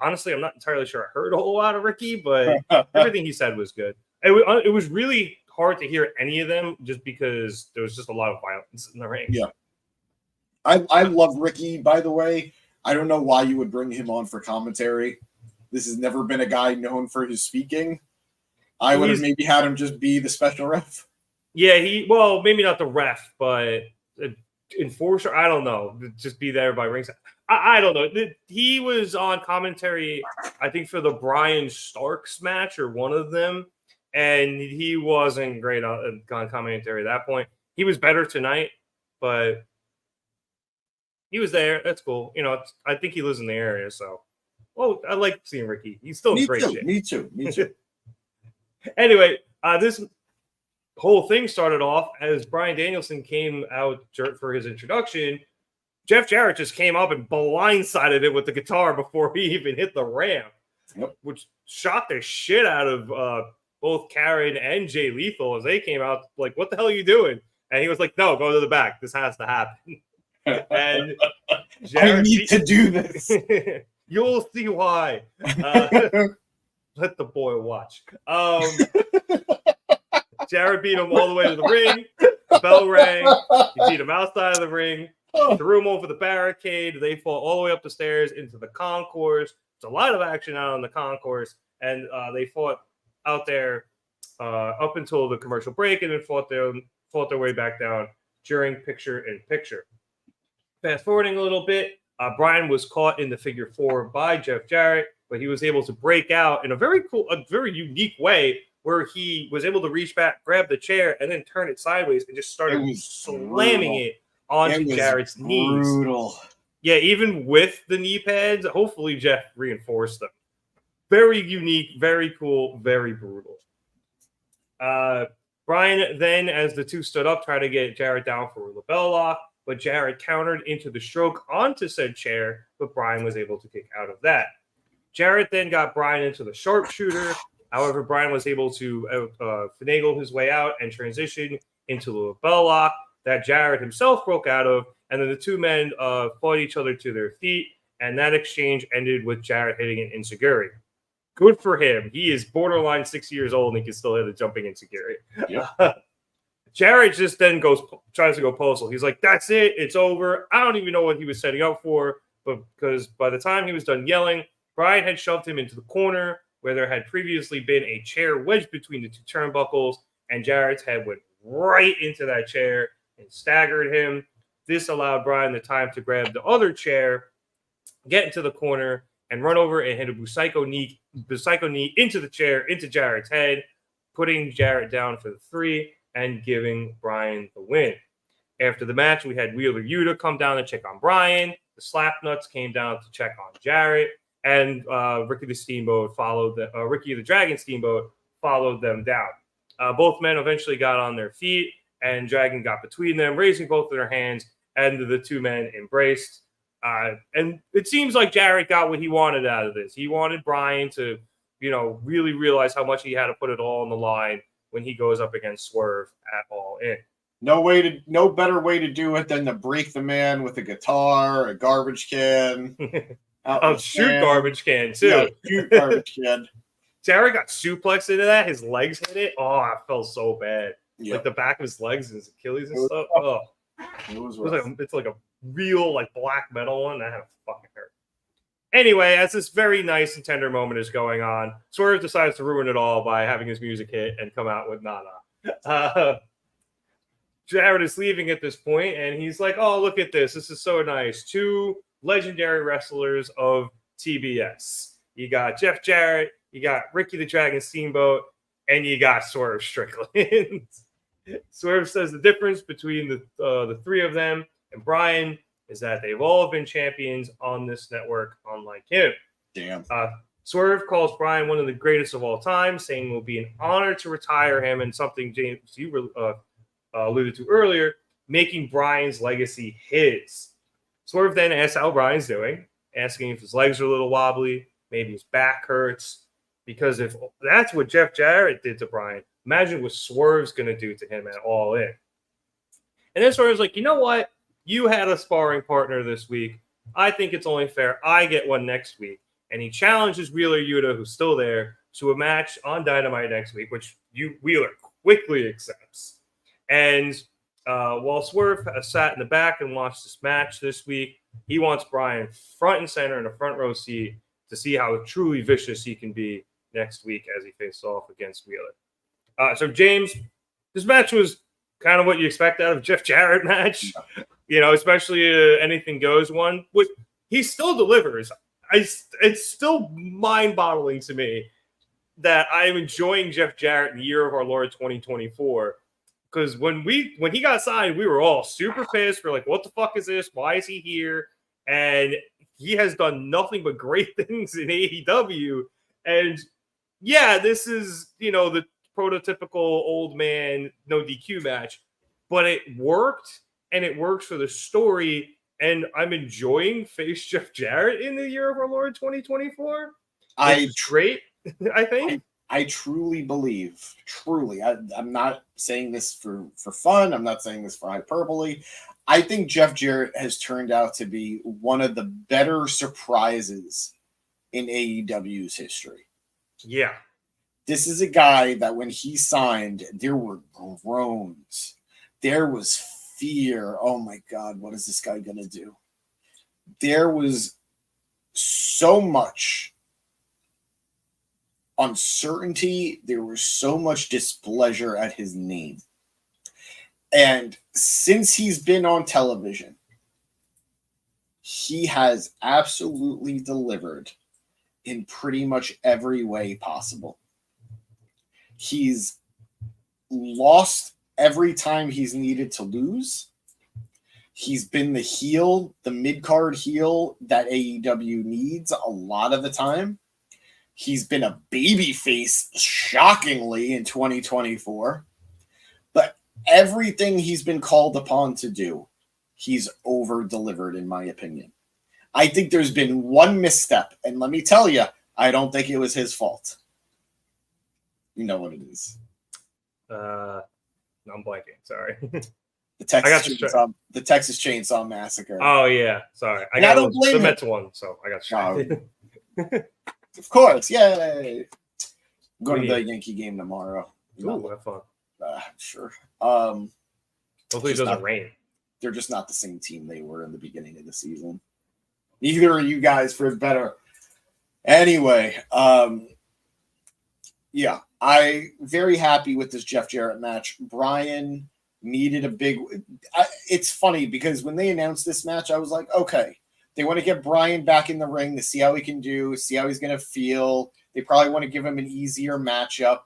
Honestly, I'm not entirely sure I heard a whole lot of Ricky, but everything he said was good. It was really hard to hear any of them just because there was just a lot of violence in the ring. Yeah. I love Ricky, by the way. I don't know why you would bring him on for commentary. This has never been a guy known for his speaking. I would have maybe had him just be the special ref. Yeah, maybe not the ref, but enforcer. I don't know. Just be there by ringside. I don't know. He was on commentary, I think, for the Bryan Starks match or one of them, and he wasn't great on commentary at that point. He was better tonight, but he was there. That's cool. I think he lives in the area, so. Oh, I like seeing Ricky. He's still in great shape. Me too. Anyway, this whole thing started off as Bryan Danielson came out for his introduction. Jeff Jarrett just came up and blindsided it with the guitar before he even hit the ramp, which shocked the shit out of both Karen and Jay Lethal as they came out like, what the hell are you doing? And he was like, no, go to the back. This has to happen. And Jarrett, I need to do this. You'll see why. Let the boy watch. Jarrett beat him all the way to the ring. The bell rang. He beat him outside of the ring. Threw him over the barricade. They fall all the way up the stairs into the concourse. There's a lot of action out on the concourse. And they fought out there up until the commercial break and then fought their way back down during picture-in-picture. Fast forwarding a little bit, Bryan was caught in the figure four by Jeff Jarrett, but he was able to break out in a very unique way where he was able to reach back, grab the chair, and then turn it sideways and just started slamming it onto Jarrett's knees. Brutal. Yeah, even with the knee pads, hopefully Jeff reinforced them. Very unique, very cool, very brutal. Bryan then, as the two stood up, tried to get Jarrett down for a lapel lock, but Jarrett countered into the stroke onto said chair, but Bryan was able to kick out of that. Jarrett then got Bryan into the sharpshooter. However, Bryan was able to finagle his way out and transition into the lapel lock that Jarrett himself broke out of, and then the two men fought each other to their feet, and that exchange ended with Jarrett hitting an enziguri. Good for him. He is borderline 6 years old, and he can still hit a jumping enziguri. Yeah. Jarrett just then tries to go postal. He's like, that's it. It's over. I don't even know what he was setting up for, but because by the time he was done yelling, Bryan had shoved him into the corner where there had previously been a chair wedged between the two turnbuckles, and Jarrett's head went right into that chair and staggered him. This allowed Bryan the time to grab the other chair, get into the corner, and run over and hit a Busaiku knee into the chair, into Jarrett's head, putting Jarrett down for the 3 and giving Bryan the win. After the match, we had Wheeler Yuta come down to check on Bryan. The Slapnuts came down to check on Jarrett. And Ricky the Dragon Steamboat followed them down. Both men eventually got on their feet, and Dragon got between them, raising both of their hands, and the two men embraced. And it seems like Jarrett got what he wanted out of this. He wanted Bryan to, really realize how much he had to put it all on the line when he goes up against Swerve at All In. No better way to do it than to break the man with a guitar, a garbage can. Shoot garbage can too. Yeah, shoot garbage can. Jarrett got suplexed into that. His legs hit it. Oh, I felt so bad. Yep. Like the back of his legs and his Achilles and stuff. Oh, it's like a real black metal one. That had fucking hurt. Anyway, as this very nice and tender moment is going on, Swerve decides to ruin it all by having his music hit and come out with Nana. Jarrett is leaving at this point, and he's like, "Oh, look at this! This is so nice." Two legendary wrestlers of TBS. You got Jeff Jarrett, you got Ricky the Dragon Steamboat, and you got Swerve Strickland. Swerve says the difference between the three of them and Bryan is that they've all been champions on this network, unlike him. Damn. Swerve calls Bryan one of the greatest of all time, saying it will be an honor to retire him, and something, James, you alluded to earlier, making Bryan's legacy his. Swerve then asks how Bryan's doing, asking if his legs are a little wobbly, maybe his back hurts, because if that's what Jeff Jarrett did to Bryan, imagine what Swerve's going to do to him at All In. And then Swerve's like, you know what? You had a sparring partner this week. I think it's only fair I get one next week. And he challenges Wheeler Yuta, who's still there, to a match on Dynamite next week, which Wheeler quickly accepts. And while Swerve sat in the back and watched this match this week, he wants Bryan front and center in a front row seat to see how truly vicious he can be next week as he faces off against Wheeler. So, James, this match was kind of what you expect out of a Jeff Jarrett match, especially anything goes one. But he still delivers. It's still mind-boggling to me that I'm enjoying Jeff Jarrett in the year of our Lord 2024. Because when he got signed, we were all super pissed. We're like, what the fuck is this? Why is he here? And he has done nothing but great things in AEW. And yeah, this is, the prototypical old man, no DQ match. But it worked, and it works for the story. And I'm enjoying face Jeff Jarrett in the year of our Lord 2024. It's great, I think. I truly believe, I'm not saying this for fun. I'm not saying this for hyperbole. I think Jeff Jarrett has turned out to be one of the better surprises in AEW's history. Yeah. This is a guy that when he signed, there were groans. There was fear. Oh my God, what is this guy going to do? There was so much uncertainty. There was so much displeasure at his name. And since he's been on television, he has absolutely delivered in pretty much every way possible. He's lost every time he's needed to lose. He's been the heel, the mid-card heel that AEW needs a lot of the time. He's been a babyface, shockingly, in 2024. But everything he's been called upon to do, he's over-delivered, in my opinion. I think there's been one misstep, and let me tell you, I don't think it was his fault. You know what it is. I'm blanking. Sorry. The Texas Chainsaw Massacre. Oh, yeah. Sorry. I don't blame the Mets one, so I got distracted. Of course. Yay. I'm going to the Yankee game tomorrow. Ooh, have fun. Sure. Hopefully it doesn't rain. They're just not the same team they were in the beginning of the season. Neither are you guys, for better. Anyway, yeah, I'm very happy with this Jeff Jarrett match. Bryan needed a big... it's funny because when they announced this match, I was like, okay, they want to get Bryan back in the ring to see how he can do, see how he's going to feel. They probably want to give him an easier matchup.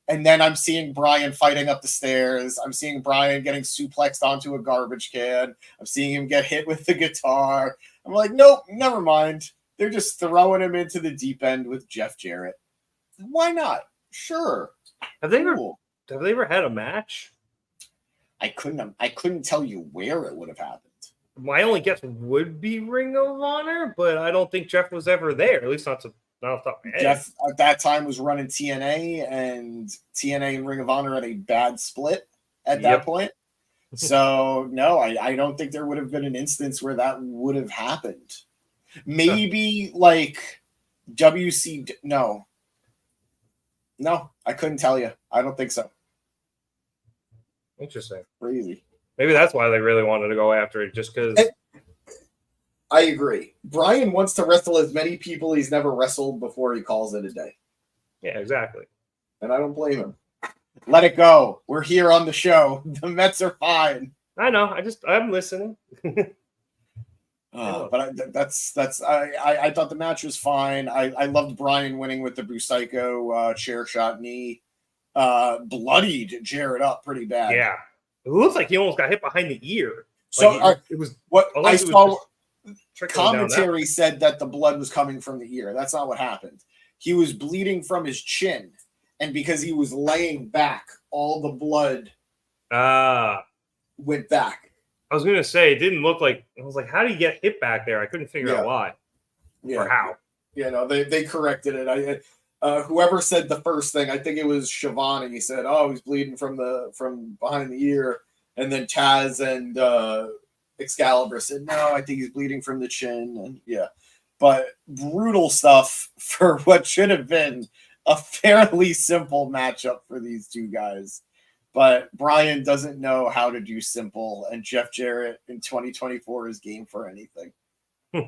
And then I'm seeing Bryan fighting up the stairs. I'm seeing Bryan getting suplexed onto a garbage can. I'm seeing him get hit with the guitar. I'm like, nope, never mind. They're just throwing him into the deep end with Jeff Jarrett. Why not? Sure. Have they ever had a match? I couldn't tell you where it would have happened. My only guess would be Ring of Honor, but I don't think Jeff was ever there. At least not off the top of my head. Jeff at that time was running TNA, and TNA and Ring of Honor had a bad split at that point. So no, I don't think there would have been an instance where that would have happened. Maybe like WC. No, I couldn't tell you. I don't think so. Interesting. Crazy. Maybe that's why they really wanted to go after it, just because. I agree. Bryan wants to wrestle as many people he's never wrestled before he calls it a day. Yeah, exactly. And I don't blame him. Let it go. We're here on the show. The Mets are fine. I know. I'm listening. But I thought the match was fine. I loved Bryan winning with the Busaiku chair shot knee. Bloodied Jarrett up pretty bad. Yeah. It looks like he almost got hit behind the ear. So like it was what I saw. Commentary said that the blood was coming from the ear. That's not what happened. He was bleeding from his chin, and because he was laying back, all the blood went back. I was gonna say it didn't look like. I was like, how did he get hit back there? I couldn't figure out why or how. You know, they corrected it. Whoever said the first thing, I think it was Siobhan, and he said, "Oh, he's bleeding from behind the ear," and then Taz and Excalibur said, "No, I think he's bleeding from the chin." And but brutal stuff for what should have been a fairly simple matchup for these two guys. But Bryan doesn't know how to do simple, and Jeff Jarrett in 2024 is game for anything.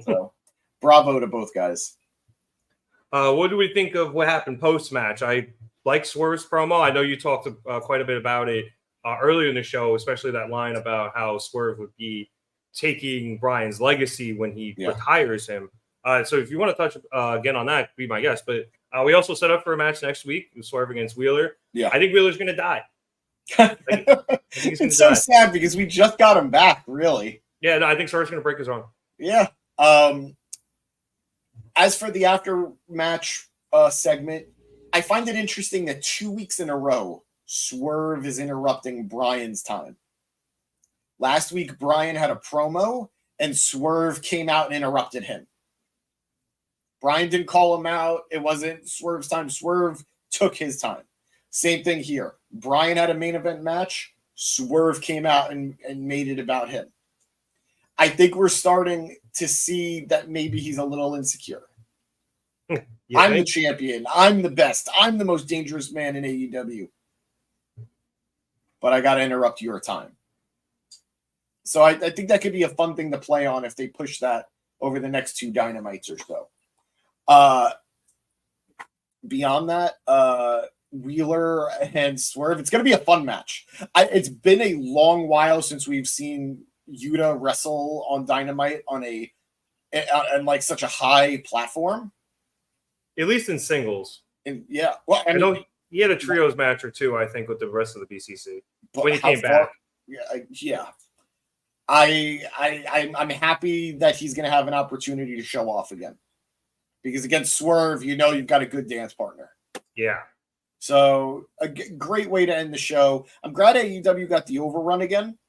So, bravo to both guys. What do we think of what happened post-match? I like Swerve's promo. I know you talked quite a bit about it earlier in the show, especially that line about how Swerve would be taking Bryan's legacy when he retires him. So if you want to touch again on that, be my guest. But we also set up for a match next week with Swerve against Wheeler. Yeah, I think Wheeler's going to die. It's so sad because we just got him back, really. Yeah, no, I think Swerve's going to break his arm. Yeah. As for the after match segment, I find it interesting that 2 weeks in a row, Swerve is interrupting Bryan's time. Last week, Bryan had a promo, and Swerve came out and interrupted him. Bryan didn't call him out. It wasn't Swerve's time. Swerve took his time. Same thing here. Bryan had a main event match. Swerve came out and made it about him. I think we're starting to see that maybe he's a little insecure. I'm the champion. I'm the best. I'm the most dangerous man in AEW. But I got to interrupt your time. So I think that could be a fun thing to play on if they push that over the next two Dynamites or so. Beyond that, Wheeler and Swerve, it's going to be a fun match. It's been a long while since we've seen Yuta wrestle on Dynamite on like such a high platform. At least in singles. Well, I know he had a trios match or two, I think, with the rest of the BCC when he came back. I'm happy that he's going to have an opportunity to show off again, because against Swerve, you've got a good dance partner. Yeah. So a great way to end the show. I'm glad AEW got the overrun again.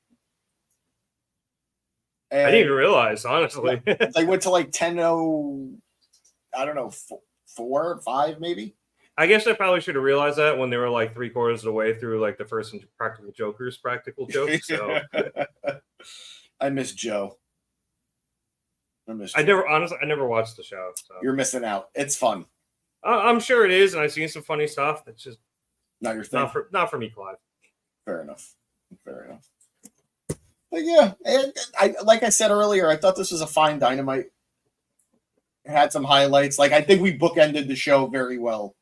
And I didn't even realize, honestly. They went to like 10-0, I don't know, 4 or 5 maybe. I guess I probably should have realized that when they were like 3/4 of the way through like the first practical joke. So I miss Joe. I never watched the show. So. You're missing out. It's fun. I'm sure it is, and I've seen some funny stuff. It's just not your thing. Not for me, Clive. Fair enough. But yeah, like I said earlier, I thought this was a fine Dynamite. It had some highlights. Like I think we bookended the show very well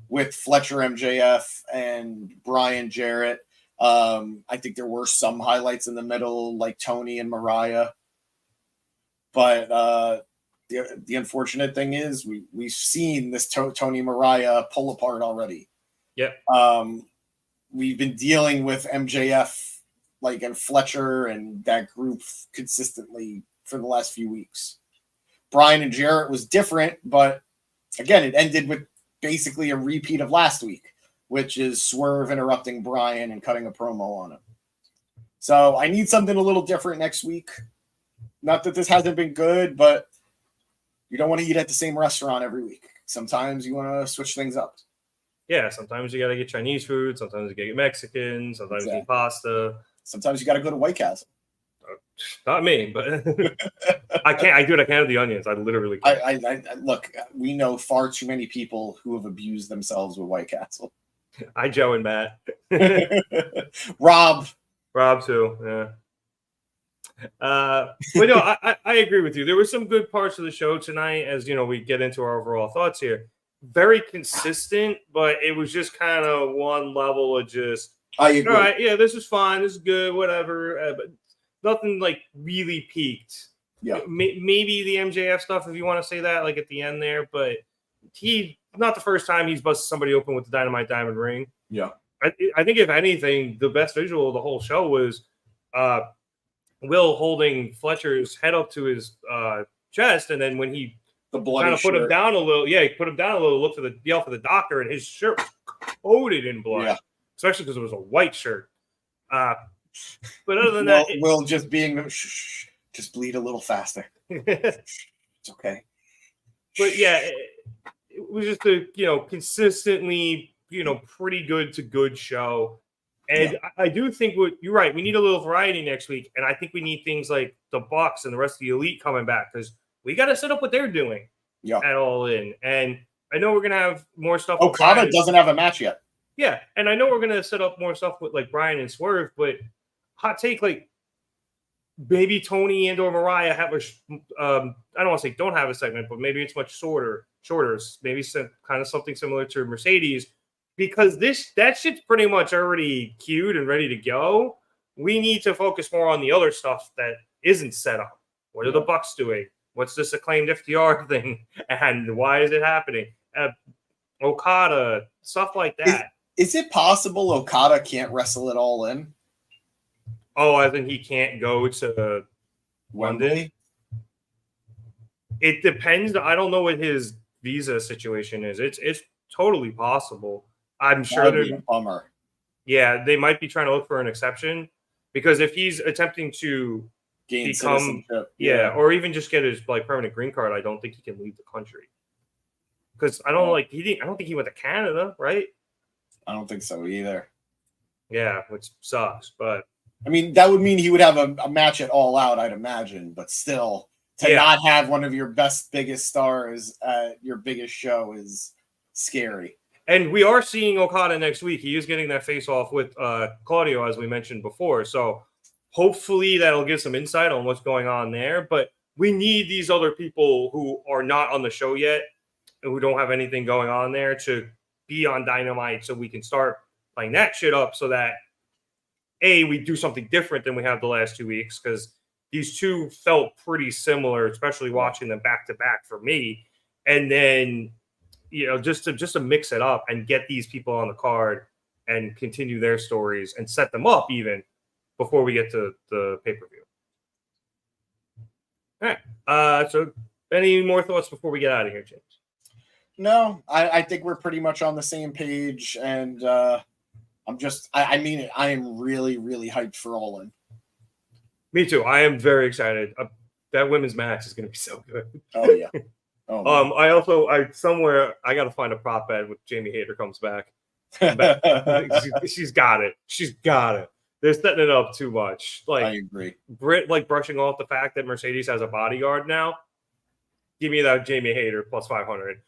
with Fletcher, MJF, and Bryan, Jarrett. I think there were some highlights in the middle, like Tony and Mariah. But the unfortunate thing is we've seen this Tony Mariah pull apart already. Yep. We've been dealing with MJF, and Fletcher and that group consistently for the last few weeks. Bryan and Jarrett was different, but again, it ended with basically a repeat of last week, which is Swerve interrupting Bryan and cutting a promo on him. So I need something a little different next week. Not that this hasn't been good, but you don't want to eat at the same restaurant every week. Sometimes you want to switch things up. Yeah, sometimes you got to get Chinese food. Sometimes you got to get Mexican. Sometimes you get pasta. Sometimes you got to go to White Castle. Not me, but I can't. I do it. I can't have the onions. I literally can't. I look. We know far too many people who have abused themselves with White Castle. I, Joe, and Matt. Rob too. Yeah. But no, I agree with you. There were some good parts of the show tonight. As you know, we get into our overall thoughts here. Very consistent, but it was just kind of one level of just. I agree. All right, yeah, this is fine. This is good. Whatever. But nothing really peaked. Yeah. Maybe the MJF stuff, if you want to say that, at the end there. But he not the first time he's busted somebody open with the Dynamite Diamond Ring. Yeah. I think if anything, the best visual of the whole show was Will holding Fletcher's head up to his chest, and then when he kind of put him down a little, he put him down a little, looked to yell for the doctor, and his shirt was coated in blood, especially because it was a white shirt. But other than that, Will just being just bleed a little faster. It's okay. But yeah, it was just a consistently pretty good to good show. And I do think you're right. We need a little variety next week, and I think we need things like the Bucks and the rest of the Elite coming back because we got to set up what they're doing. At All In, and I know we're gonna have more stuff. Okada doesn't have a match yet. Yeah, and I know we're gonna set up more stuff with Bryan and Swerve, but hot take maybe Tony and or Mariah have I don't want to say don't have a segment, but maybe it's much shorter, maybe kind of something similar to Mercedes. Because that shit's pretty much already queued and ready to go. We need to focus more on the other stuff that isn't set up. What are the Bucks doing? What's this acclaimed FTR thing? And why is it happening? Okada, stuff like that. Is it possible Okada can't wrestle it All In? Oh, I think he can't go to London. It depends. I don't know what his visa situation is. It's totally possible. I'm sure That'd be a bummer. Yeah, they might be trying to look for an exception because if he's attempting to become, or even just get his permanent green card, I don't think he can leave the country. Because I don't think he went to Canada, right? I don't think so either. Yeah, which sucks. But I mean, that would mean he would have a match at All Out, I'd imagine. But still, to not have one of your biggest stars at your biggest show is scary. And we are seeing Okada next week. He is getting that face-off with Claudio, as we mentioned before. So hopefully that'll give some insight on what's going on there. But we need these other people who are not on the show yet, who don't have anything going on there, to be on Dynamite so we can start playing that shit up so that, A, we do something different than we have the last 2 weeks, because these two felt pretty similar, especially watching them back-to-back for me. And then just to mix it up and get these people on the card and continue their stories and set them up even before we get to the pay-per-view. All right. So any more thoughts before we get out of here, James? No, I think we're pretty much on the same page. And I am really, really hyped for All In. Me too. I am very excited. That women's match is going to be so good. Oh, yeah. Oh, I got to find a prop bet when Jamie Hayter comes back. She's got it. They're setting it up too much. I agree. Britt brushing off the fact that Mercedes has a bodyguard now. Give me that Jamie Hayter plus 500.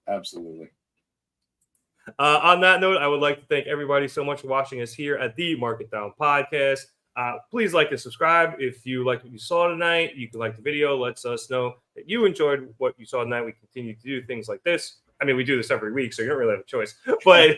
Absolutely. On that note, I would like to thank everybody so much for watching us here at the Market Down Podcast. Please like and subscribe. If you like what you saw tonight, you can like the video. Lets us know that you enjoyed what you saw tonight. We continue to do things like this. I mean, we do this every week, so you don't really have a choice. But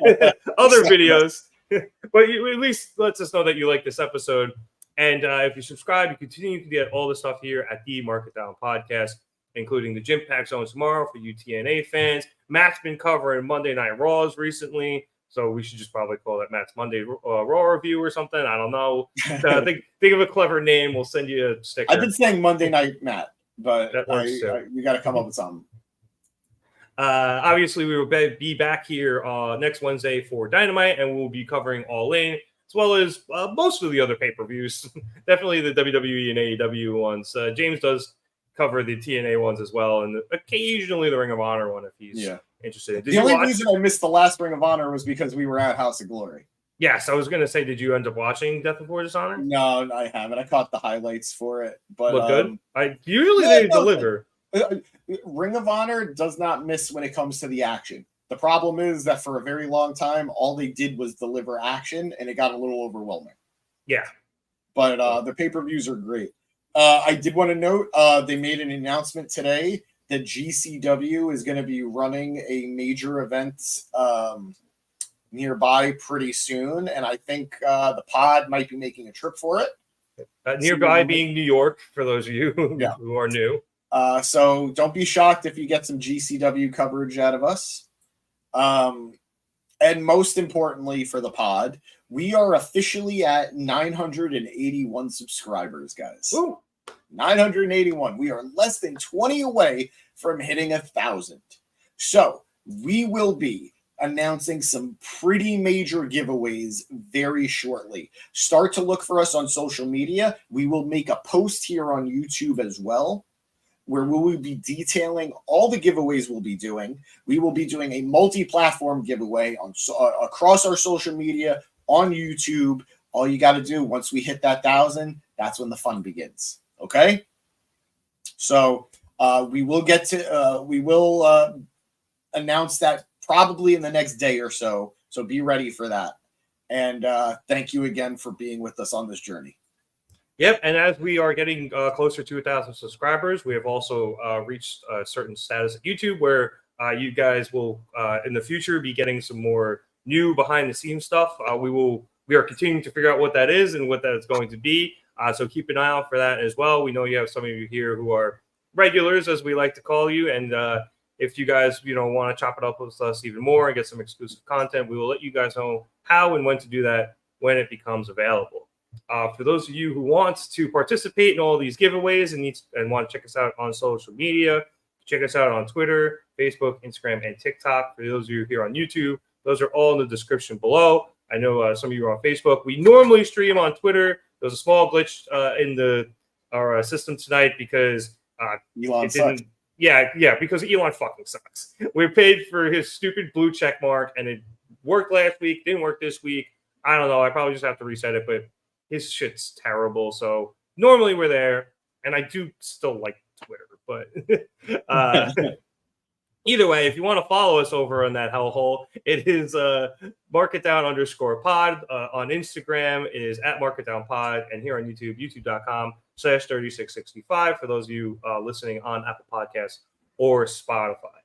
other videos, but at least lets us know that you like this episode. And if you subscribe, you continue to get all the stuff here at the Market Down Podcast. including the Gym Pack Zone tomorrow for you TNA fans. Matt's been covering Monday Night Raws recently, so we should just probably call that Matt's Monday Raw review or something. I don't know. Think of a clever name. We'll send you a sticker. I've been saying Monday Night Matt, but That works too. you got to come up with something. Obviously, we will be back here next Wednesday for Dynamite, and we'll be covering All In, as well as most of the other pay-per-views. Definitely the WWE and AEW ones. James does cover the TNA ones as well, and occasionally the Ring of Honor one if he's interested. The only reason I missed the last Ring of Honor was because we were at House of Glory. Yes, I was going to say, did you end up watching Death Before Dishonor? No, I haven't. I caught the highlights for it. But look good? They deliver. Ring of Honor does not miss when it comes to the action. The problem is that for a very long time, all they did was deliver action, and it got a little overwhelming. Yeah. But the pay-per-views are great. I did want to note, they made an announcement today that GCW is going to be running a major event nearby pretty soon, and I think the pod might be making a trip for it. Nearby being New York, for those of you who are new. So don't be shocked if you get some GCW coverage out of us. And most importantly for the pod, we are officially at 981 subscribers, guys. Ooh. 981. We are less than 20 away from hitting 1,000. So we will be announcing some pretty major giveaways very shortly. Start to look for us on social media. We will make a post here on YouTube as well, where we will be detailing all the giveaways we'll be doing. We will be doing a multi-platform giveaway on across our social media, on YouTube. All you got to do once we hit that 1,000, that's when the fun begins. Okay? So we will announce that probably in the next day or so. So be ready for that. And thank you again for being with us on this journey. Yep, and as we are getting closer to 1,000 subscribers, we have also reached a certain status at YouTube where you guys will, in the future, be getting some more new behind-the-scenes stuff. We are continuing to figure out what that is and what that is going to be. So keep an eye out for that as well. We know you have some of you here who are regulars, as we like to call you, and if you guys want to chop it up with us even more and get some exclusive content, we will let you guys know how and when to do that when it becomes available. For those of you who want to participate in all these giveaways and want to check us out on social media, check us out on Twitter, Facebook, Instagram, and TikTok. For those of you here on YouTube, those are all in the description below. I know some of you are on Facebook. We normally stream on Twitter. There was a small glitch in our system tonight because Elon sucks. Because Elon fucking sucks. We paid for his stupid blue check mark, and it worked last week, didn't work this week. I don't know. I probably just have to reset it, but his shit's terrible. So normally we're there, and I do still like Twitter, but either way, if you want to follow us over on that hellhole, it is marketdown_pod. On Instagram is at marketdownpod, and here on YouTube, youtube.com/3665 for those of you listening on Apple Podcasts or Spotify.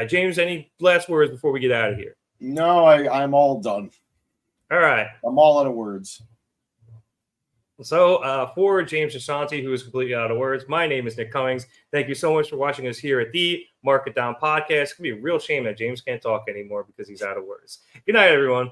James, any last words before we get out of here? No, I'm all done. All right. I'm all out of words. So for James Ashanti, who is completely out of words, my name is Nick Cummings. Thank you so much for watching us here at the Market Down Podcast. It's going to be a real shame that James can't talk anymore because he's out of words. Good night, everyone.